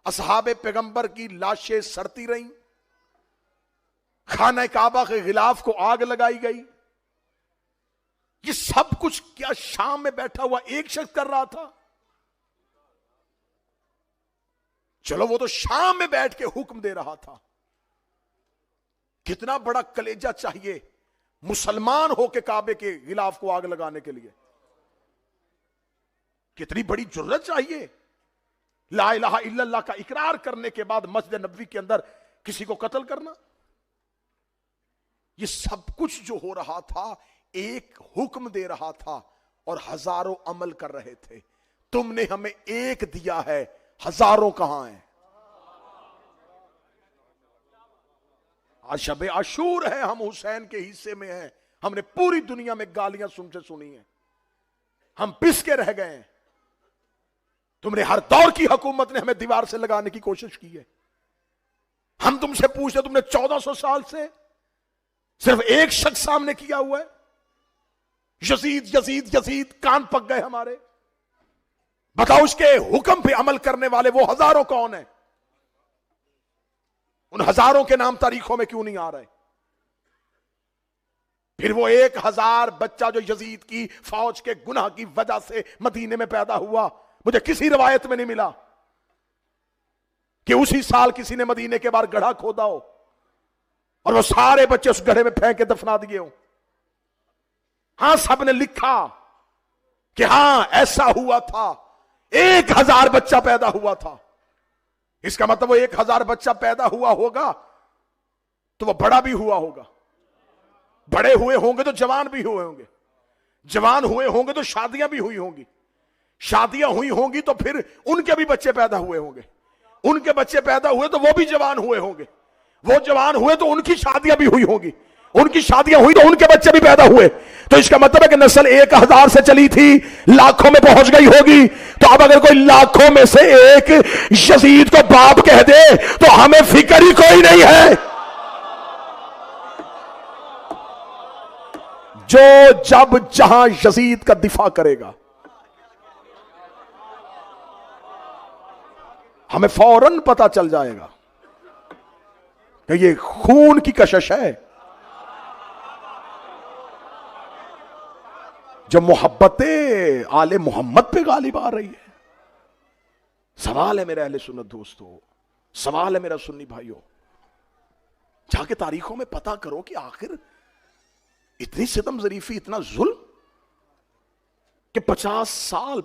اصحاب پیغمبر کی لاشیں سڑتی رہیں، خانہ کعبہ کے غلاف کو آگ لگائی گئی۔ یہ سب کچھ کیا شام میں بیٹھا ہوا ایک شخص کر رہا تھا؟ چلو وہ تو شام میں بیٹھ کے حکم دے رہا تھا، کتنا بڑا کلیجہ چاہیے مسلمان ہو کے کعبے کے غلاف کو آگ لگانے کے لیے، کتنی بڑی جرت چاہیے لا الہ الا اللہ کا اقرار کرنے کے بعد مسجد نبوی کے اندر کسی کو قتل کرنا۔ یہ سب کچھ جو ہو رہا تھا ایک حکم دے رہا تھا اور ہزاروں عمل کر رہے تھے۔ تم نے ہمیں ایک دیا ہے، ہزاروں کہاں ہیں؟ آج شب عاشور ہے، ہم حسین کے حصے میں ہیں، ہم نے پوری دنیا میں گالیاں سنی ہیں، ہم پس کے رہ گئے ہیں۔ تم نے ہر دور کی حکومت نے ہمیں دیوار سے لگانے کی کوشش کی ہے۔ ہم تم سے پوچھتے تم نے 1400 سال سے صرف ایک شخص سامنے کیا ہوا ہے، یزید یزید یزید، کان پک گئے ہمارے۔ بتاؤ اس کے حکم پہ عمل کرنے والے وہ ہزاروں کون ہیں؟ ان ہزاروں کے نام تاریخوں میں کیوں نہیں آ رہے؟ پھر وہ 1,000 بچہ جو یزید کی فوج کے گناہ کی وجہ سے مدینے میں پیدا ہوا، مجھے کسی روایت میں نہیں ملا کہ اسی سال کسی نے مدینے کے باہر گڑھا کھودا ہو اور وہ سارے بچے اس گڑھے میں پھینک کے دفنا دیے ہوں۔ ہاں سب نے لکھا کہ ہاں ایسا ہوا تھا، 1,000 بچہ پیدا ہوا تھا۔ اس کا مطلب وہ 1,000 بچہ پیدا ہوا ہوگا تو وہ بڑا بھی ہوا ہوگا، بڑے ہوئے ہوں گے تو جوان بھی ہوئے ہوں گے، جوان ہوئے ہوں گے تو شادیاں بھی ہوئی ہوں گی، شادیاں ہوئی ہوں گی تو پھر ان کے بھی بچے پیدا ہوئے ہوں گے، ان کے بچے پیدا ہوئے تو وہ بھی جوان ہوئے ہوں گے، وہ جوان ہوئے تو ان کی شادیاں بھی ہوئی ہوں گی، ان کی شادیاں ہوئی تو ان کے بچے بھی پیدا ہوئے۔ تو اس کا مطلب ہے کہ نسل 1,000 سے چلی تھی، لاکھوں میں پہنچ گئی ہوگی۔ تو اب اگر کوئی لاکھوں میں سے ایک یزید کو باپ کہہ دے تو ہمیں فکر ہی کوئی نہیں ہے۔ جو جب جہاں یزید کا دفاع کرے گا ہمیں فوراً پتا چل جائے گا کہ یہ خون کی کشش ہے. جو محبت آل محمد پہ غالب آ رہی ہے. سوال ہے میرے اہل سنت دوستو، سوال ہے میرا سنی بھائیو، جا کے تاریخوں میں پتا کرو کہ آخر اتنی ستم ظریفی، اتنا ظلم کہ 50 سال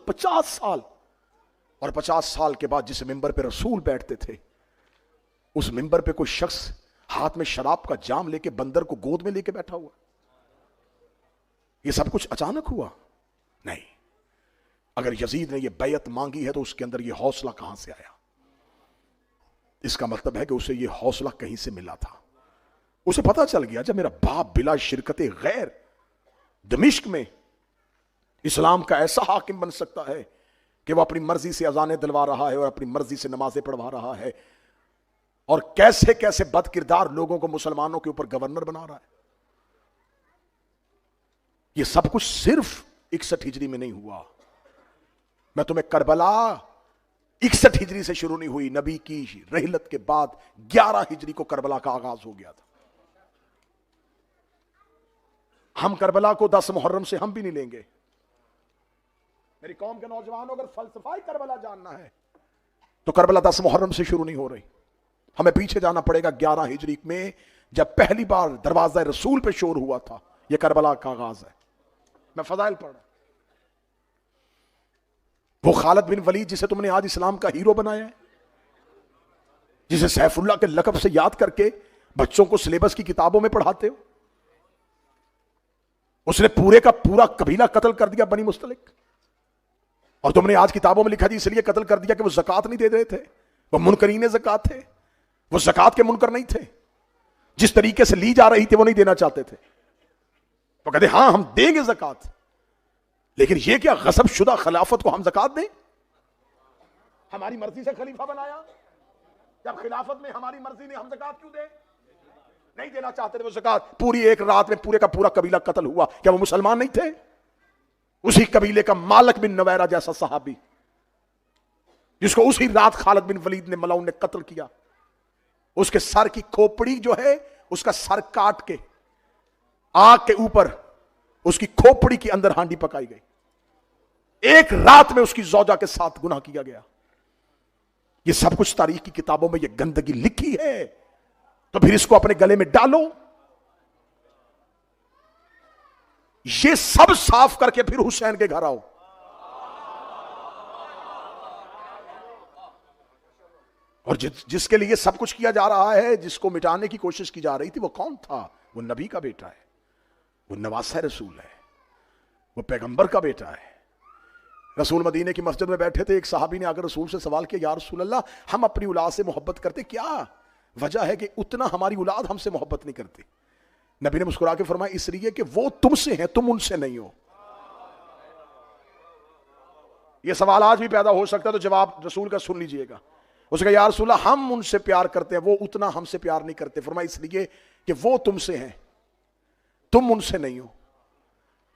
اور 50 سال کے بعد جس ممبر پہ رسول بیٹھتے تھے اس ممبر پہ کوئی شخص ہاتھ میں شراب کا جام لے کے بندر کو گود میں لے کے بیٹھا ہوا. یہ سب کچھ اچانک ہوا؟ نہیں. اگر یزید نے یہ بیعت مانگی ہے تو اس کے اندر یہ حوصلہ کہاں سے آیا؟ اس کا مطلب ہے کہ اسے یہ حوصلہ کہیں سے ملا تھا. اسے پتا چل گیا جب میرا باپ بلا شرکت غیر دمشق میں اسلام کا ایسا حاکم بن سکتا ہے کہ وہ اپنی مرضی سے اذانیں دلوا رہا ہے اور اپنی مرضی سے نمازیں پڑھوا رہا ہے اور کیسے کیسے بد کردار لوگوں کو مسلمانوں کے اوپر گورنر بنا رہا ہے. یہ سب کچھ صرف 61 ہجری میں نہیں ہوا. میں تمہیں کربلا 61 ہجری سے شروع نہیں ہوئی، نبی کی رحلت کے بعد 11 ہجری کو کربلا کا آغاز ہو گیا تھا. ہم کربلا کو 10 محرم سے ہم بھی نہیں لیں گے. میری قوم کے نوجوانوں اگر فلسفہ کربلا جاننا ہے تو کربلا 10 محرم سے شروع نہیں ہو رہی. ہمیں پیچھے جانا پڑے گا 11 ہجری میں جب پہلی بار دروازہ رسول پہ شور ہوا تھا. یہ کربلا کا آغاز ہے. میں فضائل پڑھ رہا ہوں. وہ خالد بن ولید جسے تم نے آج اسلام کا ہیرو بنایا ہے، جسے سیف اللہ کے لقب سے یاد کر کے بچوں کو سلیبس کی کتابوں میں پڑھاتے ہو، اس نے پورے کا پورا قبیلہ قتل کر دیا بنی مستلق، اور تم نے آج کتابوں میں لکھا جی اس لیے قتل کر دیا کہ وہ زکوٰۃ نہیں دے رہے تھے. وہ منکرین زکوٰۃ تھے، وہ زکوٰۃ کے منکر نہیں تھے. جس طریقے سے لی جا رہی تھی وہ نہیں دینا چاہتے تھے. وہ کہتے ہاں ہم دیں گے زکوٰۃ، لیکن یہ کیا غصب شدہ خلافت کو ہم زکوٰۃ دیں؟ ہماری مرضی سے خلیفہ بنایا، جب خلافت میں ہماری مرضی نے ہم زکوٰۃ کیوں دیں؟ نہیں دینا چاہتے تھے وہ زکوٰۃ. پوری ایک رات میں پورے کا پورا قبیلہ قتل ہوا. کیا وہ مسلمان نہیں تھے؟ اسی قبیلے کا مالک بن نویرہ جیسا صحابی جس کو اسی رات خالد بن ولید نے ملاؤن نے قتل کیا، اس کے سر کی کھوپڑی جو ہے اس کا سر کاٹ کے آگ کے اوپر اس کی کھوپڑی کے اندر ہانڈی پکائی گئی. ایک رات میں اس کی زوجہ کے ساتھ گناہ کیا گیا. یہ سب کچھ تاریخ کی کتابوں میں یہ گندگی لکھی ہے، تو پھر اس کو اپنے گلے میں ڈالو. یہ سب صاف کر کے پھر حسین کے گھر آؤ. اور جس کے لیے سب کچھ کیا جا رہا ہے، جس کو مٹانے کی کوشش کی جا رہی تھی، وہ کون تھا؟ وہ نبی کا بیٹا ہے، وہ نواسہ رسول ہے، وہ پیغمبر کا بیٹا ہے. رسول مدینے کی مسجد میں بیٹھے تھے، ایک صحابی نے آگر رسول سے سوال کیا، یا رسول اللہ ہم اپنی اولاد سے محبت کرتے، کیا وجہ ہے کہ اتنا ہماری اولاد ہم سے محبت نہیں کرتی؟ نبی نے مسکرا کے فرمایا اس لیے کہ وہ تم سے ہیں، تم ان سے نہیں ہو. یہ سوال آج بھی پیدا ہو سکتا ہے، تو جواب رسول کا سن لیجئے گا. اس نے کہا یا رسول اللہ ہم ان سے پیار کرتے ہیں، وہ اتنا ہم سے پیار نہیں کرتے. فرمایا اس لیے کہ وہ تم سے ہیں، تم ان سے نہیں ہو.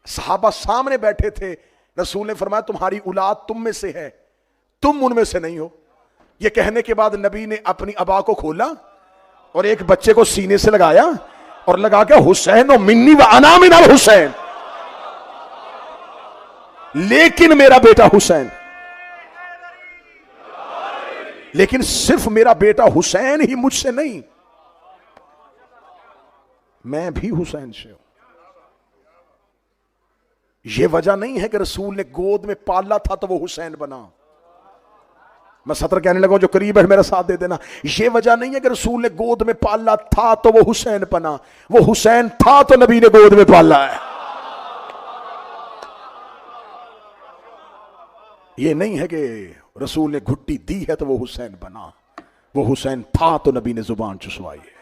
صحابہ سامنے بیٹھے تھے، رسول نے فرمایا تمہاری اولاد تم میں سے ہے، تم ان میں سے نہیں ہو. یہ کہنے کے بعد نبی نے اپنی ابا کو کھولا اور ایک بچے کو سینے سے لگایا اور لگا کے حسین و منی و انا من الحسین، لیکن میرا بیٹا حسین، لیکن صرف میرا بیٹا حسین ہی مجھ سے نہیں، میں بھی حسین سے ہوں. یہ وجہ نہیں ہے کہ رسول نے گود میں پالا تھا تو وہ حسین بنا. میں سطر کہنے لگا جو قریب ہے میرا ساتھ دے دینا. یہ وجہ نہیں ہے کہ رسول نے گود میں پالا تھا تو وہ حسین بنا، وہ حسین تھا تو نبی نے گود میں پالا ہے. یہ نہیں ہے کہ رسول نے گھٹی دی ہے تو وہ حسین بنا، وہ حسین تھا تو نبی نے زبان چسوائی ہے،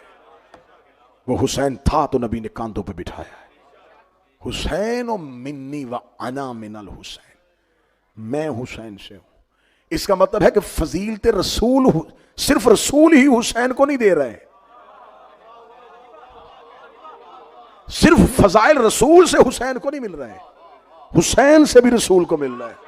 وہ حسین تھا تو نبی نے کاندھوں پہ بٹھایا ہے. حسین و منی و انا من الحسین، میں حسین سے ہوں. اس کا مطلب ہے کہ فضیلت رسول صرف رسول ہی حسین کو نہیں دے رہے. صرف فضائل رسول سے حسین کو نہیں مل رہے، حسین سے بھی رسول کو مل رہا ہے۔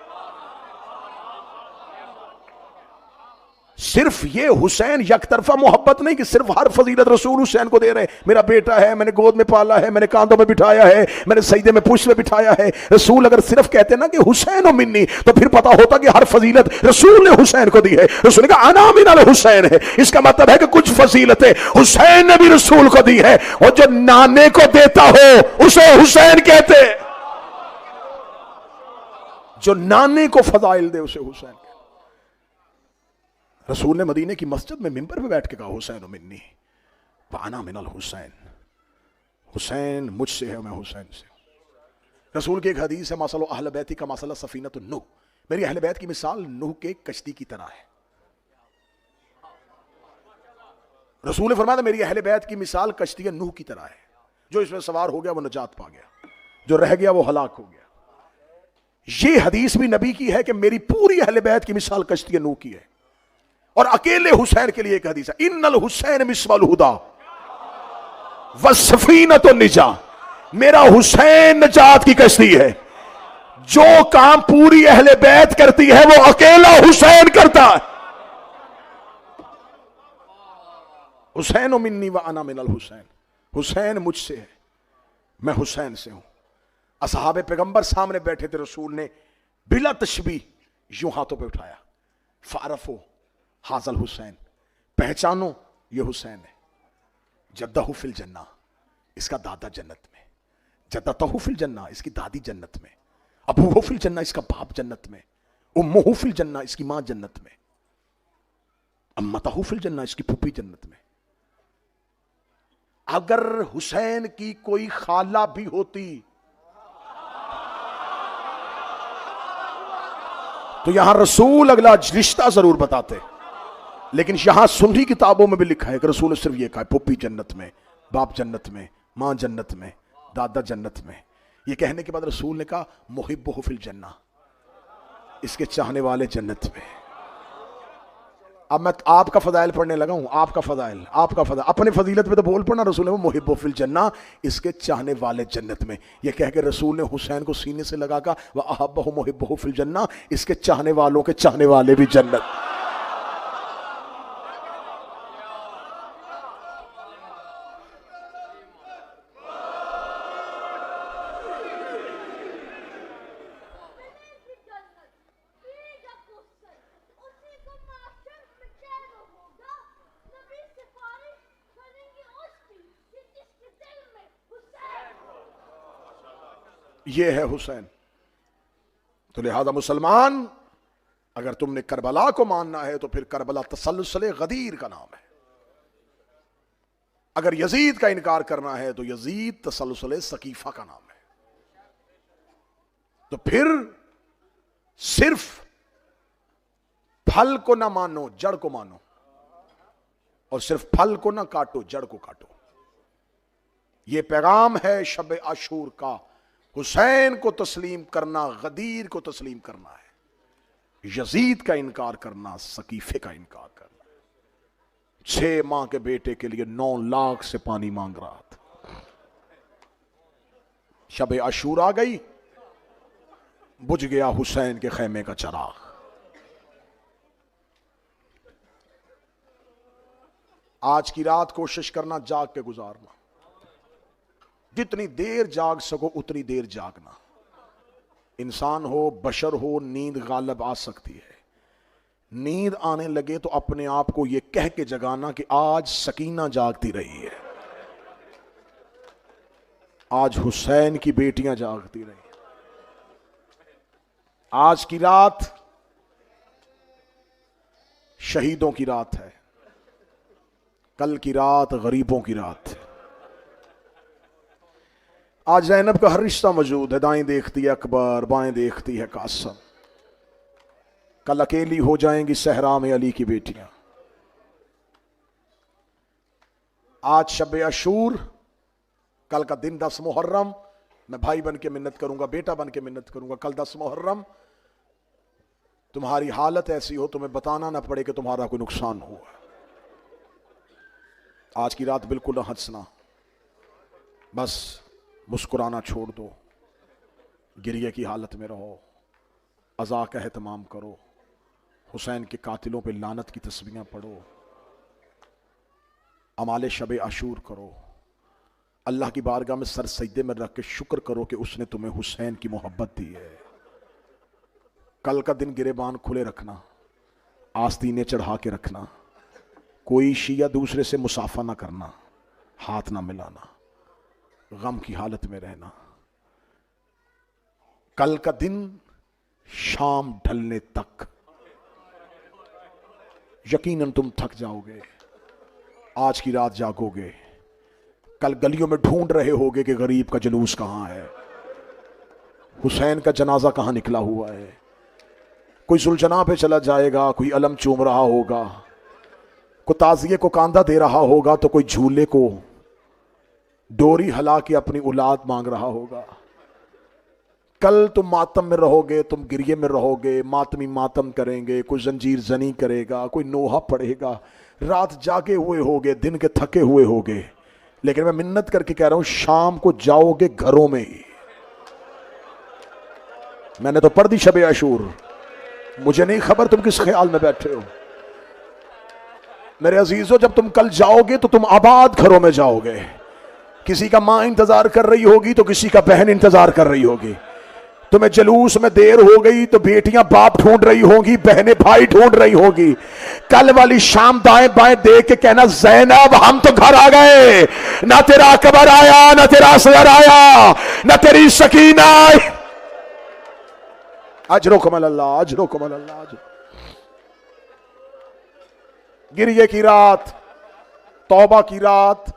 صرف یہ حسین یک طرفہ محبت نہیں کہ صرف ہر فضیلت رسول حسین کو دے رہے ہیں، میرا بیٹا ہے، میں نے گود میں پالا ہے، میں نے کاندھوں میں بٹھایا ہے، میں نے سجدے میں پشت میں بٹھایا ہے۔ رسول اگر صرف کہتے نا کہ حسین و منی تو پھر پتا ہوتا کہ ہر فضیلت رسول نے حسین کو دی ہے۔ رسول نے کہا انا من الحسین ہے، اس کا مطلب ہے کہ کچھ فضیلتیں حسین نے بھی رسول کو دی ہے، اور جو نانے کو دیتا ہو اسے حسین کہتے ہیں، جو نانے کو فضائل دے اسے حسین کہتے۔ رسول نے مدینے کی مسجد میں منبر پہ بیٹھ کے کہا حسین منی وانا من الحسین، حسین مجھ سے ہے، میں حسین سے ہوں۔ رسول کی ایک حدیث ہے مثل اہل بیتی کا مثل سفینۃ نوح، میری اہل بیت کی مثال نوح کے کشتی کی طرح ہے۔ رسول نے فرمایا میری اہل بیت کی مثال کشتی نوح کی طرح ہے، جو اس میں سوار ہو گیا وہ نجات پا گیا، جو رہ گیا وہ ہلاک ہو گیا۔ یہ حدیث بھی نبی کی ہے کہ میری پوری اہل بیت کی مثال کشتی نوح کی ہے، اور اکیلے حسین کے لیے ایک حدیث ہے ان الحسین مصباح الہدی والسفینۃ النجاۃ، میرا حسین نجات کی کشتی ہے، جو کام پوری اہل بیت کرتی ہے وہ اکیلا حسین کرتا ہے۔ حسین منی وانا من الحسین، حسین مجھ سے ہے، میں حسین سے ہوں۔ اصحاب پیغمبر سامنے بیٹھے تھے، رسول نے بلا تشبیہ یوں ہاتھوں پہ اٹھایا، فعرفو حاضل حسین، پہچانو یہ حسین ہے، جدہ فی الجنہ، اس کا دادا جنت میں، جدتہ فی الجنہ، اس کی دادی جنت میں، ابوہ فی الجنہ، اس کا باپ جنت میں، امہ فی الجنہ، اس کی ماں جنت میں، امتہ فی الجنہ، اس کی پھوپھی جنت میں۔ اگر حسین کی کوئی خالہ بھی ہوتی تو یہاں رسول اگلا رشتہ ضرور بتاتے، لیکن یہاں سنی کتابوں میں بھی لکھا ہے کہ رسول نے صرف یہ کہا پھوپھی جنت میں، باپ جنت میں، ماں جنت میں، دادا جنت میں۔ یہ کہنے کے بعد رسول نے کہا محبہ فی الجنہ، اس کے چاہنے والے جنت میں۔ اب میں آپ کا فضائل پڑھنے لگا ہوں، آپ کا فضائل، اپنے فضیلت پہ تو بول پڑنا، رسول نے محب فی الجنہ، اس کے چاہنے والے جنت میں۔ یہ کہہ کے رسول نے حسین کو سینے سے لگا کہا وَأَحَبَّهُ مُحِبُّهُ فِي الْجَنَّةِ، اس کے چاہنے والوں کے چاہنے والے بھی جنت۔ یہ ہے حسین۔ تو لہذا مسلمان، اگر تم نے کربلا کو ماننا ہے تو پھر کربلا تسلسل غدیر کا نام ہے، اگر یزید کا انکار کرنا ہے تو یزید تسلسل سقیفہ کا نام ہے۔ تو پھر صرف پھل کو نہ مانو، جڑ کو مانو، اور صرف پھل کو نہ کاٹو، جڑ کو کاٹو۔ یہ پیغام ہے شب عاشور کا، حسین کو تسلیم کرنا غدیر کو تسلیم کرنا ہے، یزید کا انکار کرنا سقیفے کا انکار کرنا۔ 6 ماہ کے بیٹے کے لیے 9 لاکھ سے پانی مانگ رہا تھا۔ شب عاشور آ گئی، بجھ گیا حسین کے خیمے کا چراغ۔ آج کی رات کوشش کرنا جاگ کے گزارنا، جتنی دیر جاگ سکو اتنی دیر جاگنا۔ انسان ہو، بشر ہو، نیند غالب آ سکتی ہے۔ نیند آنے لگے تو اپنے آپ کو یہ کہہ کے جگانا کہ آج سکینہ جاگتی رہی ہے، آج حسین کی بیٹیاں جاگتی رہی ہیں۔ آج کی رات شہیدوں کی رات ہے، کل کی رات غریبوں کی رات ہے۔ آج زینب کا ہر رشتہ موجود ہے، دائیں دیکھتی ہے اکبر، بائیں دیکھتی ہے قاسم۔ کل اکیلی ہو جائیں گی صحرا میں علی کی بیٹیاں۔ آج شب عاشور، کل کا دن 10 محرم، میں بھائی بن کے منت کروں گا، بیٹا بن کے منت کروں گا، کل 10 محرم تمہاری حالت ایسی ہو تمہیں بتانا نہ پڑے کہ تمہارا کوئی نقصان ہوا۔ آج کی رات بالکل نہ ہنسنا، بس مسکرانا چھوڑ دو، گریے کی حالت میں رہو، عزا کا اہتمام کرو، حسین کے قاتلوں پہ لعنت کی تسبیحاں پڑھو، اعمال شب عاشور کرو، اللہ کی بارگاہ میں سر سجدے میں رکھ کے شکر کرو کہ اس نے تمہیں حسین کی محبت دی ہے۔ کل کا دن گریبان کھلے رکھنا، آستینے چڑھا کے رکھنا، کوئی شیعہ دوسرے سے مصافحہ نہ کرنا، ہاتھ نہ ملانا، غم کی حالت میں رہنا۔ کل کا دن شام ڈھلنے تک یقیناً تم تھک جاؤ گے، آج کی رات جاگو گے، کل گلیوں میں ڈھونڈ رہے ہوگے کہ غریب کا جلوس کہاں ہے، حسین کا جنازہ کہاں نکلا ہوا ہے۔ کوئی ذوالجناح پہ چلا جائے گا، کوئی علم چوم رہا ہوگا، کوئی تعزیے کو کاندھا دے رہا ہوگا، تو کوئی جھولے کو ڈوری ہلا کے اپنی اولاد مانگ رہا ہوگا۔ کل تم ماتم میں رہو گے، تم گریے میں رہو گے، ماتمی ماتم کریں گے، کوئی زنجیر زنی کرے گا، کوئی نوحہ پڑھے گا، رات جاگے ہوئے ہوگے، دن کے تھکے ہوئے ہوگے، لیکن میں منت کر کے کہہ رہا ہوں شام کو جاؤ گے گھروں میں ہی۔ میں نے تو پڑھ دی شب عاشور، مجھے نہیں خبر تم کس خیال میں بیٹھے ہو۔ میرے عزیزو، جب تم کل جاؤ گے تو تم آباد گھروں میں جاؤ گے، کسی کا ماں انتظار کر رہی ہوگی تو کسی کا بہن انتظار کر رہی ہوگی، تمہیں جلوس میں دیر ہو گئی تو بیٹیاں باپ ڈھونڈ رہی ہوں گی، بہنیں بھائی ڈھونڈ رہی ہوں گی۔ کل والی شام دائیں بائیں دیکھ کے کہنا زینب ہم تو گھر آ گئے، نہ تیرا اکبر آیا، نہ تیرا اصغر آیا، نہ تیری سکینہ آئی۔ اجرکم اللہ، اجرکم اللہ۔ گریے کی رات، توبہ کی رات،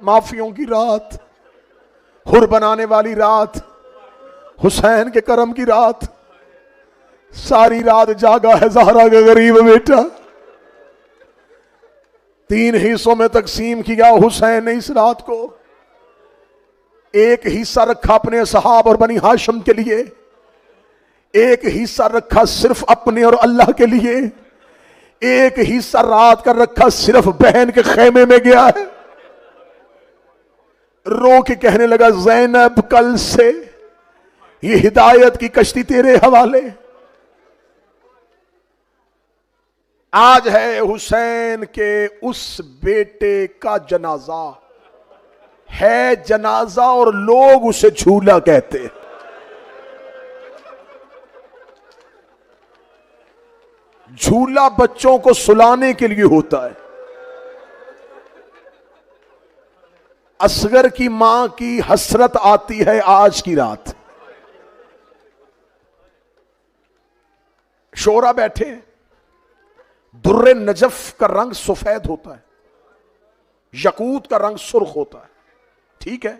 معافیوں کی رات، حر بنانے والی رات، حسین کے کرم کی رات، ساری رات جاگا ہے زہرا کا غریب بیٹا۔ 3 حصوں میں تقسیم کیا حسین نے اس رات کو، ایک حصہ رکھا اپنے اصحاب اور بنی ہاشم کے لیے، ایک حصہ رکھا صرف اپنے اور اللہ کے لیے، ایک حصہ رات کا رکھا صرف بہن کے خیمے میں گیا ہے۔ رو کے کہنے لگا زینب کل سے یہ ہدایت کی کشتی تیرے حوالے، آج ہے حسین کے اس بیٹے کا جنازہ، ہے جنازہ اور لوگ اسے جھولا کہتے ہیں۔ جھولا بچوں کو سلانے کے لیے ہوتا ہے۔ اصغر کی ماں کی حسرت آتی ہے آج کی رات، شورا بیٹھے ہیں، در نجف کا رنگ سفید ہوتا ہے، یاقوت کا رنگ سرخ ہوتا ہے، ٹھیک ہے؟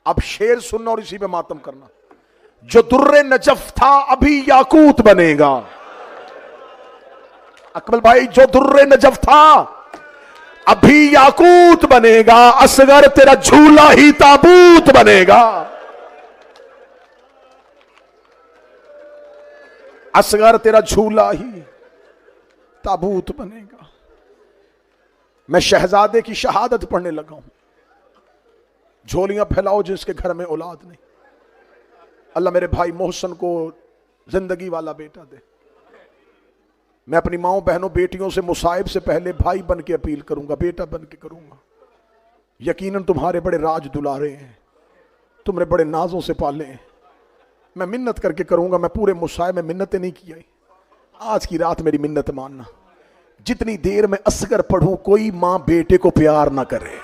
اب شعر سننا اور اسی پہ ماتم کرنا۔ جو در نجف تھا ابھی یاقوت بنے گا۔ اکمل بھائی، جو در نجف تھا ابھی یاقوت بنے گا، اصغر تیرا جھولا ہی تابوت بنے گا، اصغر تیرا جھولا ہی تابوت بنے گا۔ میں شہزادے کی شہادت پڑھنے لگا ہوں۔ جھولیاں پھیلاؤ جس کے گھر میں اولاد نہیں، اللہ میرے بھائی محسن کو زندگی والا بیٹا دے۔ میں اپنی ماؤں بہنوں بیٹیوں سے مصائب سے پہلے بھائی بن کے اپیل کروں گا، بیٹا بن کے کروں گا۔ یقیناً تمہارے بڑے راج دلارے ہیں، تمہیں بڑے نازوں سے پالے ہیں۔ میں منت کر کے کروں گا، میں پورے مصائب میں منتیں نہیں کی آئی، آج کی رات میری منت ماننا۔ جتنی دیر میں اصغر پڑھوں کوئی ماں بیٹے کو پیار نہ کرے۔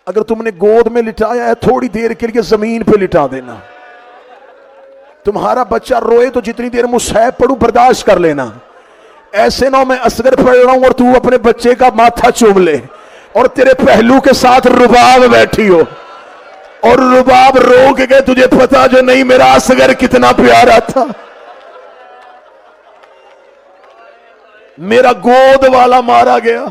اگر تم نے گود میں لٹایا ہے تھوڑی دیر کے لیے زمین پہ لٹا دینا۔ تمہارا بچہ روئے تو جتنی دیر مصحف پڑھوں برداشت کر لینا۔ ایسے نہ میں اصغر پڑھ رہا ہوں اور تو اپنے بچے کا ماتھا چوم لے اور تیرے پہلو کے ساتھ رباب بیٹھی ہو اور رباب رو کے گئے، تجھے پتا جو نہیں میرا اصغر کتنا پیارا تھا، میرا گود والا مارا گیا۔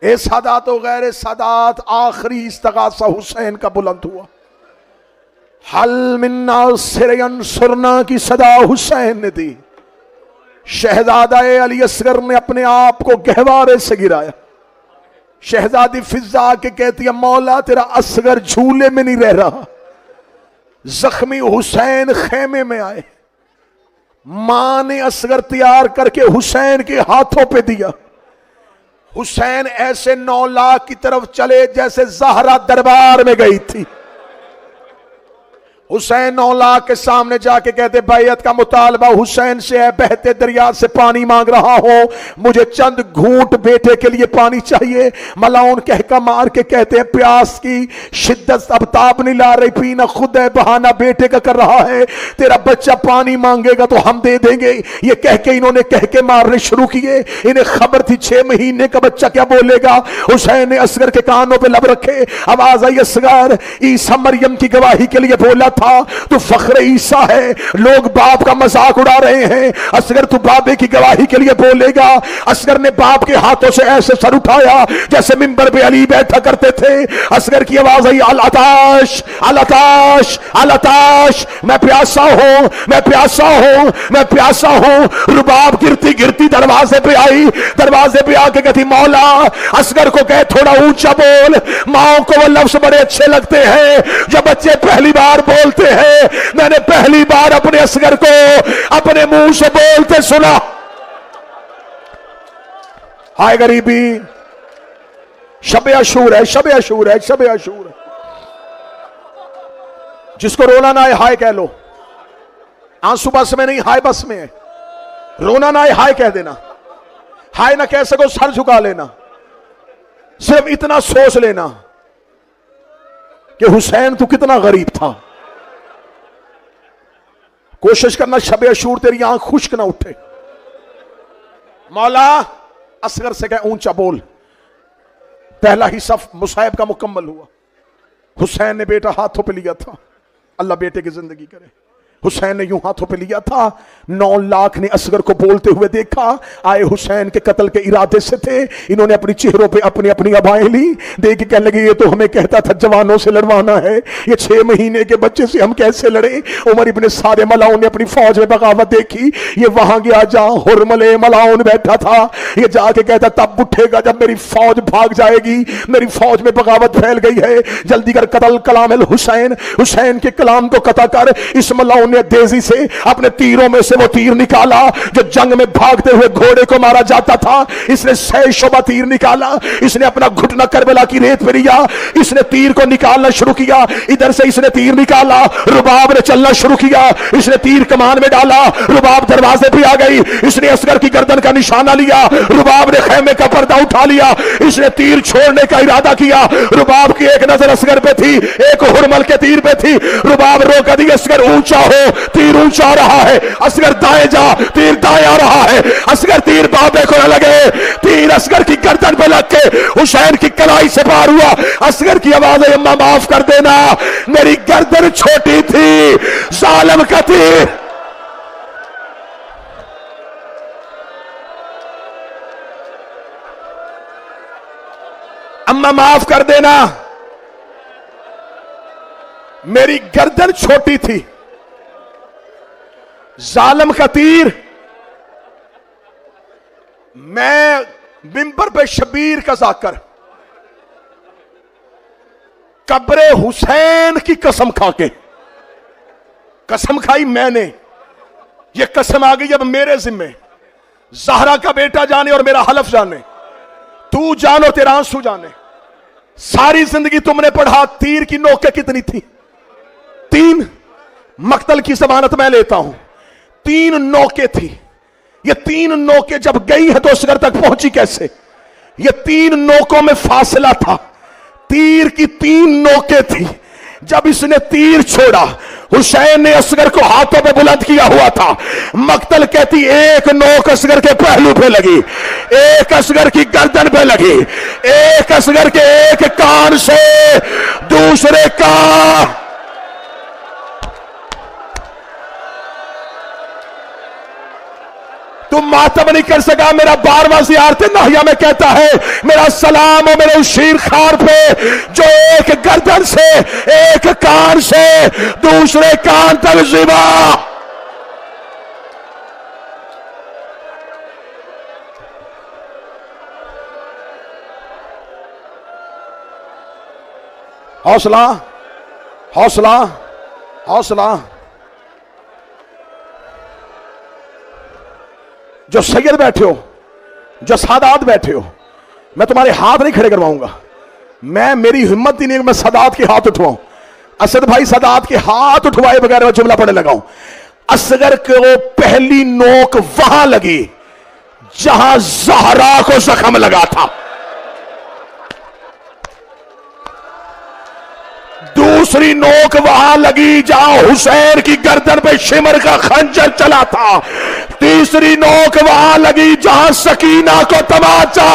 اے سادات و غیر سادات، آخری استغاثہ حسین کا بلند ہوا۔ حل من ناصر ینصرنا کی صدا حسین نے دی۔ شہزادہ علی اصغر نے اپنے آپ کو گہوارے سے گرایا، شہزادی فضا کے کہتی ہے مولا تیرا اصغر جھولے میں نہیں رہ رہا. زخمی حسین خیمے میں آئے. ماں نے اصغر تیار کر کے حسین کے ہاتھوں پہ دیا. حسین ایسے 9 لاکھ کی طرف چلے جیسے زہرا دربار میں گئی تھی. حسین 9 لاکھ کے سامنے جا کے کہتے بیعت کا مطالبہ حسین سے ہے, بہتے دریا سے پانی مانگ رہا ہوں, مجھے چند گھونٹ بیٹے کے لیے پانی چاہیے. ملاؤن کہکا مار کے کہتے ہیں پیاس کی شدت اب تاب نہیں لا رہی, پینا خود ہے بہانہ بیٹے کا کر رہا ہے, تیرا بچہ پانی مانگے گا تو ہم دے دیں گے. یہ کہہ کے انہوں نے کہہ کے مارنے شروع کیے. انہیں خبر تھی 6 مہینے کا بچہ کیا بولے گا. حسین نے اصغر کے کانوں پہ لب رکھے, آواز آئی اصغر عیسیٰ مریم کی گواہی کے لیے بولا تھا تو فخر عیسیٰ ہے, لوگ باپ کا مذاق اڑا رہے ہیں. اصغر تو بابے کی گواہی کے لیے بولے گا. اصغر نے باپ کے ہاتھوں سے ایسے سر اٹھایا جیسے منبر پہ علی بیٹھا کرتے تھے. اصغر کی آواز آئی الاتاش الاتاش الاتاش, میں پیاسا ہوں میں پیاسا ہوں میں پیاسا ہوں. رباب گرتی گرتی دروازے پہ آئی, دروازے پہ آ کے کہتی مولا اصغر کو کہے تھوڑا اونچا بول. ماں کو وہ لفظ بڑے اچھے لگتے ہیں جب بچے پہلی بار بولتے ہیں. میں نے پہلی بار اپنے اصغر کو اپنے منہ سے بولتے سنا. ہائے غریبی, شب عاشور ہے شب عاشور ہے شب عاشور ہے. جس کو رونا نہ آئے ہائے کہہ لو. آنسو بس میں نہیں, ہائے بس میں ہے. رونا نہ آئے ہائے کہہ دینا, ہائے نہ کہہ سکو سر جھکا لینا. صرف اتنا سوچ لینا کہ حسین تو کتنا غریب تھا. کوشش کرنا شب عاشور تیری آنکھ خشک نہ اٹھے. مولا اصغر سے کہے اونچا بول. پہلا حصہ مصائب کا مکمل ہوا. حسین نے بیٹا ہاتھوں پہ لیا تھا, اللہ بیٹے کی زندگی کرے. حسین نے یوں ہاتھوں پہ لیا تھا. 9 لاکھ نے اصغر کو بولتے ہوئے دیکھا. آئے حسین کے قتل کے ارادے سے تھے. انہوں نے اپنی چہروں پہ اپنی اپنی ابائیں لی, دیکھ کے کہنے لگے یہ تو ہمیں کہتا تھا جوانوں سے لڑوانا ہے, یہ 6 مہینے کے بچے سے ہم کیسے لڑے. عمر ابن سعد ملاؤن نے اپنی فوج میں بغاوت دیکھی. یہ وہاں گیا جہاں حرمل ملاؤن بیٹھا تھا. یہ جا کے کہتا تب اٹھے گا جب میری فوج بھاگ جائے گی. میری فوج میں بغاوت پھیل گئی ہے, جلدی کر قتل کلام الحسین, حسین کے کلام کو قطع کر. اس ملاؤن نے تیزی سے اپنے تیروں میں سے وہ تیر نکالا جو جنگ میں بھاگتے ہوئے گھوڑے کو مارا جاتا تھا. اس نے 6 شعبہ تیر نکالا. اس نے اپنا گھٹنا کربلا کی ریت پہ لیا. اس نے تیر کو نکالنا شروع کیا. ادھر سے اس نے تیر نکالا, رباب نے چلنا شروع کیا. اس نے تیر کمان میں ڈالا, رباب دروازے پہ آ گئی. اس نے اصغر کی گردن کا نشانہ لیا. رباب نے خیمے کا پردہ اٹھا لیا. اس نے تیر چھوڑنے کا ارادہ کیا. رباب کی ایک نظر اصغر پہ تھی, ایک حرمل کے تیر پہ تھی. رباب روکا دی اصغر اونچا ہو, تیر اونچا آ رہا ہے. اصغر دائیں جا, تیر دائیں آ رہا ہے. اصغر تیر بابے کو نہ لگے. تیر اصغر کی گردن پہ لگ کے حسین کی کلائی سے پار ہوا. اصغر کی آواز ہے اماں معاف کر دینا, میری گردن چھوٹی تھی, ظالم کا تیر. اماں معاف کر دینا, میری گردن چھوٹی تھی, ظالم کا تیر. میں منبر پہ شبیر کا ذاکر قبر حسین کی قسم کھا کے, قسم کھائی میں نے, یہ قسم آ گئی اب میرے ذمے. زہرا کا بیٹا جانے اور میرا حلف جانے, تو جانو تیرا آنسو جانے. ساری زندگی تم نے پڑھا تیر کی نوکیں کتنی تھی, 3. مقتل کی ضمانت میں لیتا ہوں, 3 نوکیں تھی. یہ 3 نوکیں جب گئی ہیں تو اصغر تک پہنچی کیسے؟ یہ 3 نوکوں میں فاصلہ تھا. تیر کی 3 نوکیں تھی. جب اس نے تیر چھوڑا, حسین نے اصغر کو ہاتھوں پہ بلند کیا ہوا تھا. مقتل کہتی ایک نوک اصغر کے پہلو پہ لگی, ایک اصغر کی گردن پہ لگی, ایک اصغر کے ایک کان سے دوسرے کان. تم ماتم نہیں کر سکا. میرا 12واں زیارت ناہیہ میں کہتا ہے میرا سلام ہو میرے اس شیر خار پہ جو ایک گردن سے ایک کان سے دوسرے کان تک زیبا. حوصلہ حوصلہ حوصلہ. جو سید بیٹھے ہو، جو سادات بیٹھے ہو، میں تمہارے ہاتھ نہیں کھڑے کرواؤں گا. میری ہمت ہی نہیں کہ میں سادات کے ہاتھ اٹھواؤں. اسد بھائی سادات کے ہاتھ اٹھوائے بغیر میں جملہ پڑھنے لگا ہوں. اصغر کو پہلی نوک وہاں لگی جہاں زہرا کو زخم لگا تھا. دوسری نوک وہاں لگی جہاں حسین کی گردن پہ شمر کا خنجر چلا تھا. تیسری نوک وہاں لگی جہاں سکینہ کو تماچا.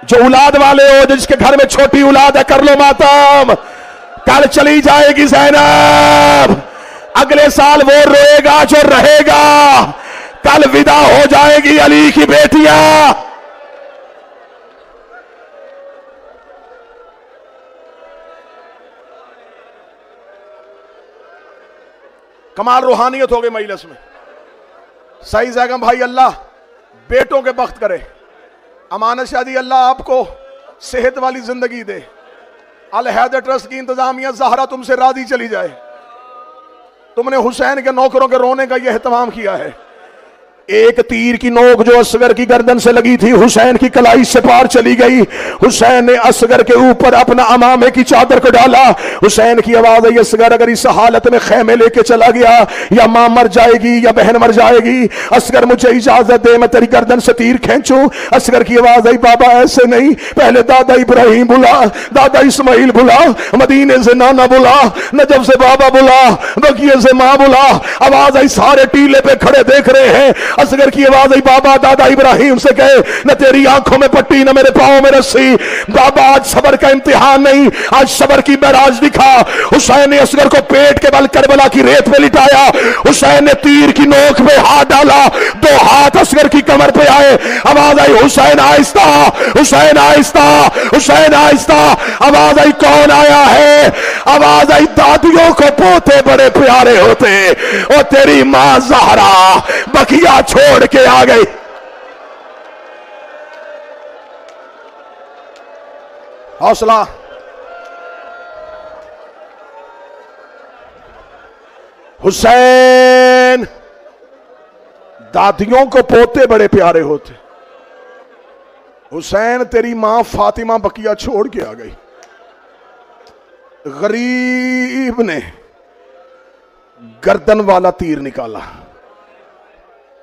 جو اولاد والے ہو، جس کے گھر میں چھوٹی اولاد ہے، کر لو ماتم. کل چلی جائے گی زینب، اگلے سال وہ روئے گا جو رہے گا. کل ودا ہو جائے گی علی کی بیٹیاں. کمال روحانیت ہو گئی مجلس میں. صحیح زیگم بھائی اللہ بیٹوں کے بخت کرے. امانت شادی اللہ آپ کو صحت والی زندگی دے. الحیدر ٹرسٹ کی انتظامیہ زہرا تم سے راضی چلی جائے. تم نے حسین کے نوکروں کے رونے کا یہ اہتمام کیا ہے. ایک تیر کی نوک جو اصغر کی گردن سے لگی تھی حسین کی کلائی سے پار چلی گئی. حسین نے اصغر کے اوپر اپنا امامے کی چادر کو ڈالا. حسین کی آواز ہے اصغر اگر اس حالت میں خیمے لے کے چلا گیا یا ماں مر جائے گی یا بہن مر جائے گی. اصغر مجھے اجازت دے میں تیری گردن سے تیر کھینچوں. اصغر کی آواز ہے بابا ایسے نہیں، پہلے دادا ابراہیم بلا، دادا اسماعیل بلا، مدینے سے نانا بلا، نجف سے بابا بلا، بقیہ سے ماں بلا. آواز آئی سارے ٹیلے پہ کھڑے دیکھ رہے ہیں. اصغر کی آواز آئی بابا دادا ابراہیم سے کہے نہ تیری آنکھوں میں پٹی نہ میرے پاؤں میں رسی. بابا آج صبر کا امتحان نہیں، آج صبر کی معراج دکھا. حسین نے اصغر کو پیٹ کے بل کربلا کی ریت پہ لٹایا. حسین نے تیر کی نوک پہ ہاتھ ڈالا، دو ہاتھ اصغر کی کمر پہ آئے. آواز آئی حسین آہستہ، حسین آہستہ، حسین آہستہ. آواز آئی کون آیا ہے؟ آواز آئی دادیوں کو پوتے بڑے پیارے ہوتے اور تیری ماں زہرا بقیہ چھوڑ کے آ گئی. حوصلہ. حسین دادیوں کو پوتے بڑے پیارے ہوتے. حسین تیری ماں فاطمہ بقیہ چھوڑ کے آ گئی. غریب نے گردن والا تیر نکالا،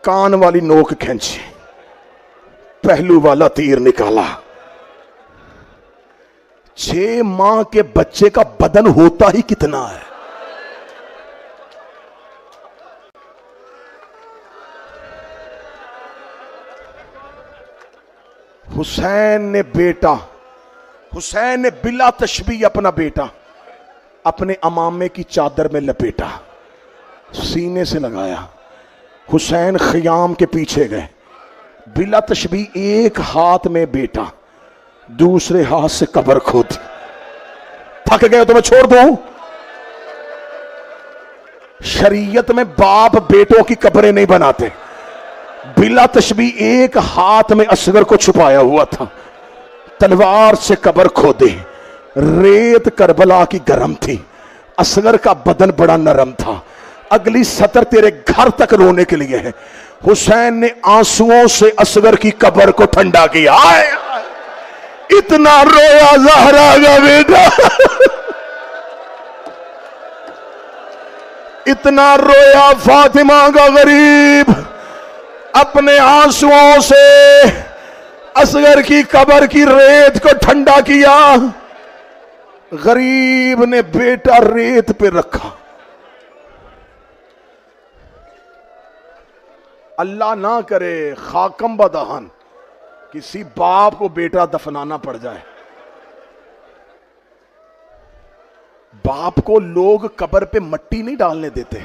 کان والی نوک کھینچی، پہلو والا تیر نکالا. 6 ماہ کے بچے کا بدن ہوتا ہی کتنا ہے. حسین نے بلا تشبیہ اپنا بیٹا اپنے امامے کی چادر میں لپیٹا، سینے سے لگایا. حسین خیام کے پیچھے گئے. بلا تشبیہ ایک ہاتھ میں بیٹا، دوسرے ہاتھ سے قبر کھود. تھک گئے تو میں چھوڑ دوں. شریعت میں باپ بیٹوں کی قبریں نہیں بناتے. بلا تشبیہ ایک ہاتھ میں اصغر کو چھپایا ہوا تھا، تلوار سے قبر کھودے. ریت کربلا کی گرم تھی، اصغر کا بدن بڑا نرم تھا. اگلی سطر تیرے گھر تک رونے کے لیے ہے. حسین نے آنسوؤں سے اصغر کی قبر کو ٹھنڈا کیا. اتنا رویا زہرا کا بیٹا، اتنا رویا فاطمہ کا غریب. اپنے آنسوؤں سے اصغر کی قبر کی ریت کو ٹھنڈا کیا. غریب نے بیٹا ریت پہ رکھا. اللہ نہ کرے خاکم بدہن کسی باپ کو بیٹا دفنانا پڑ جائے. باپ کو لوگ قبر پہ مٹی نہیں ڈالنے دیتے.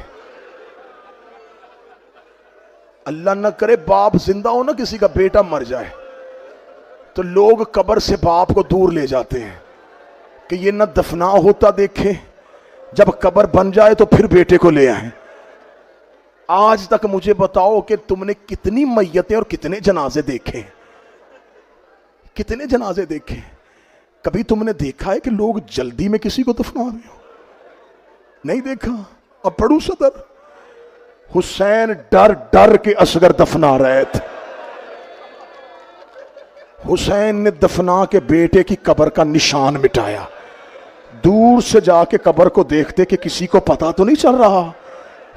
اللہ نہ کرے باپ زندہ ہو نا کسی کا بیٹا مر جائے تو لوگ قبر سے باپ کو دور لے جاتے ہیں کہ یہ نہ دفنا ہوتا دیکھیں، جب قبر بن جائے تو پھر بیٹے کو لے آئیں. آج تک مجھے بتاؤ کہ تم نے کتنی میتیں اور کتنے جنازے دیکھے؟ کتنے جنازے دیکھے؟ کبھی تم نے دیکھا ہے کہ لوگ جلدی میں کسی کو دفنا رہے ہو؟ نہیں دیکھا۔ اب پڑھو صدر، حسین ڈر ڈر کے اصغر دفنا رہے تھے۔ حسین نے دفنا کے بیٹے کی قبر کا نشان مٹایا، دور سے جا کے قبر کو دیکھتے کہ کسی کو پتا تو نہیں چل رہا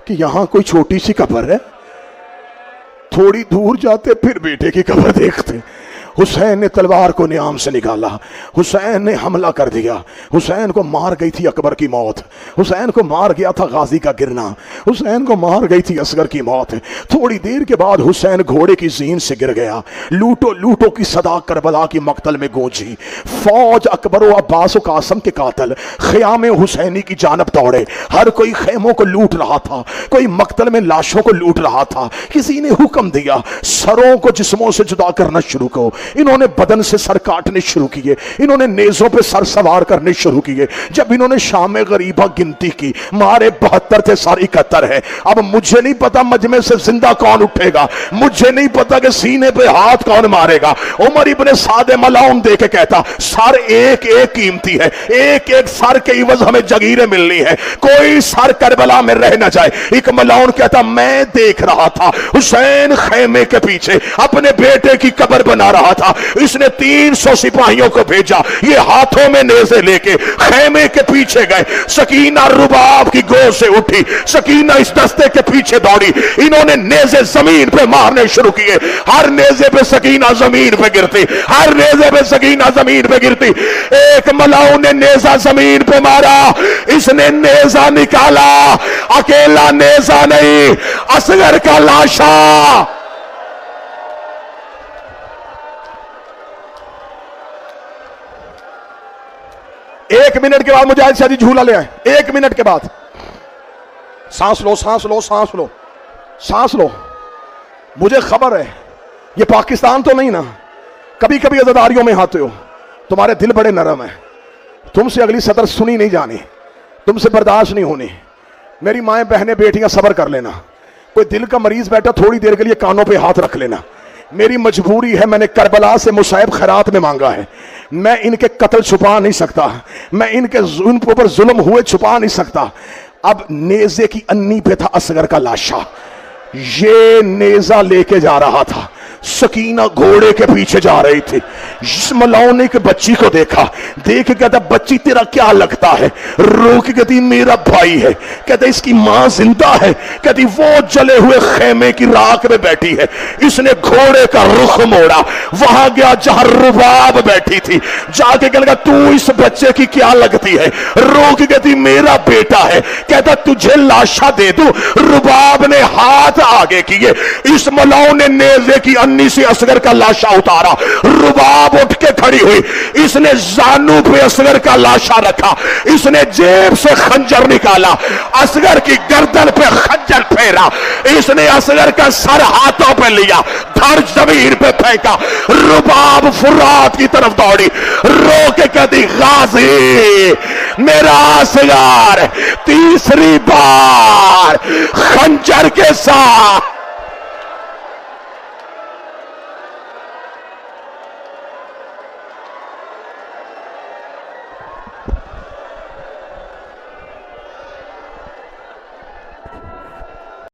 کہ یہاں کوئی چھوٹی سی قبر ہے۔ تھوڑی دور جاتے پھر بیٹے کی قبر دیکھتے۔ حسین نے تلوار کو نیام سے نکالا، حسین نے حملہ کر دیا، حسین کو مار گئی تھی اکبر کی موت، حسین کو مار گیا تھا غازی کا گرنا، حسین کو مار گئی تھی اصغر کی موت۔ تھوڑی دیر کے بعد حسین گھوڑے کی زین سے گر گیا، لوٹو لوٹو کی صدا کربلا کی مقتل میں گونجی۔ فوج اکبر و عباس و قاسم کے قاتل خیام حسینی کی جانب دوڑے، ہر کوئی خیموں کو لوٹ رہا تھا، کوئی مقتل میں لاشوں کو لوٹ رہا تھا۔ کسی نے حکم دیا سروں کو جسموں سے جدا کرنا شروع کرو۔ انہوں نے بدن سے سر کاٹنے شروع کیے، انہوں نے نیزوں پہ سر سوار کرنے شروع کیے۔ جب انہوں نے شام غریبہ گنتی کی، مارے 72 تھے، سر 71 ہے۔ اب مجھے نہیں پتا مجمع سے زندہ کون اٹھے گا، مجھے نہیں پتا کہ سینے پہ ہاتھ کون مارے گا۔ عمر ابن سعد ملعون دے کے کہتا سر ایک ایک قیمتی ہے، ایک ایک سر کے عوض ہمیں جگیریں ملنی ہے، کوئی سر کربلا میں رہ نہ جائے۔ ایک ملعون کہتا میں دیکھ رہا تھا حسین خیمے کے پیچھے اپنے بیٹے کی قبر بنا رہا تھا، اس نے 300 سپاہیوں کو بھیجا، یہ ہاتھوں میں نیزے لے کے خیمے کے پیچھے گئے۔ سکینہ رباب کی گود سے اٹھی، سکینہ اس دستے کے پیچھے دوڑی، انہوں نے نیزے زمین پہ مارنے شروع کیے۔ ہر نیزے پہ سکینہ زمین پہ گرتی، ہر نیزے پہ سکینہ زمین پہ گرتی۔ ایک ملاؤں نے نیزہ زمین پہ مارا، اس نے نیزہ نکالا، اکیلا نیزہ نہیں، اصغر کا لاشا۔ ایک منٹ کے بعد مجاہد شاہ جی جھولا لے آئے، ایک منٹ کے بعد۔ سانس لو سانس لو سانس لو سانس لو۔ مجھے خبر ہے یہ پاکستان تو نہیں نا، کبھی کبھی عزاداریوں میں آتے ہو، تمہارے دل بڑے نرم ہیں، تم سے اگلی صدر سنی نہیں جانی، تم سے برداشت نہیں ہونی۔ میری مائیں بہنیں بیٹیاں صبر کر لینا، کوئی دل کا مریض بیٹھا تھوڑی دیر کے لیے کانوں پہ ہاتھ رکھ لینا۔ میری مجبوری ہے، میں نے کربلا سے مصائب خیرات میں مانگا ہے، میں ان کے قتل چھپا نہیں سکتا، میں ان کے اوپر ظلم ہوئے چھپا نہیں سکتا۔ اب نیزے کی انی پہ تھا اصغر کا لاشا، یہ نیزہ لے کے جا رہا تھا، سکینہ گھوڑے کے پیچھے جا رہی تھی۔ اس ملاؤں نے کہ بچی کو دیکھا، دیکھ کے کہتا بچی تیرا کیا لگتا ہے؟ رو کے کہتی میرا بھائی ہے۔ کہتا اس کی ماں زندہ ہے؟ کہتی وہ جلے ہوئے خیمے کی راکھ میں بیٹھی ہے۔ اس نے گھوڑے کا رخ موڑا، وہاں گیا جہاں رباب بیٹھی تھی، جا کے کہنے لگا تو اس بچے کی کیا لگتی ہے؟ رو کے کہتی میرا بیٹا ہے۔ کہتا تجھے لاشا دے دوں؟ رباب نے ہاتھ آگے کیے، اس ملاؤں نے نیزے کی انی سے اصغر کا لاشا اتارا، رباب اٹھ کے کھڑی ہوئی، اس نے زانو پہ اصغر کا لاشا رکھا، اس نے جیب سے خنجر نکالا، اصغر کی گردن پہ خنجر پھیرا، اس نے اصغر کا سر ہاتھوں پہ لیا، دھڑ زمین پہ پھینکا، رباب فرات کی طرف دوڑی، رو کے کہتی غازی میرا اصغر تیسری بار خنجر کے ساتھ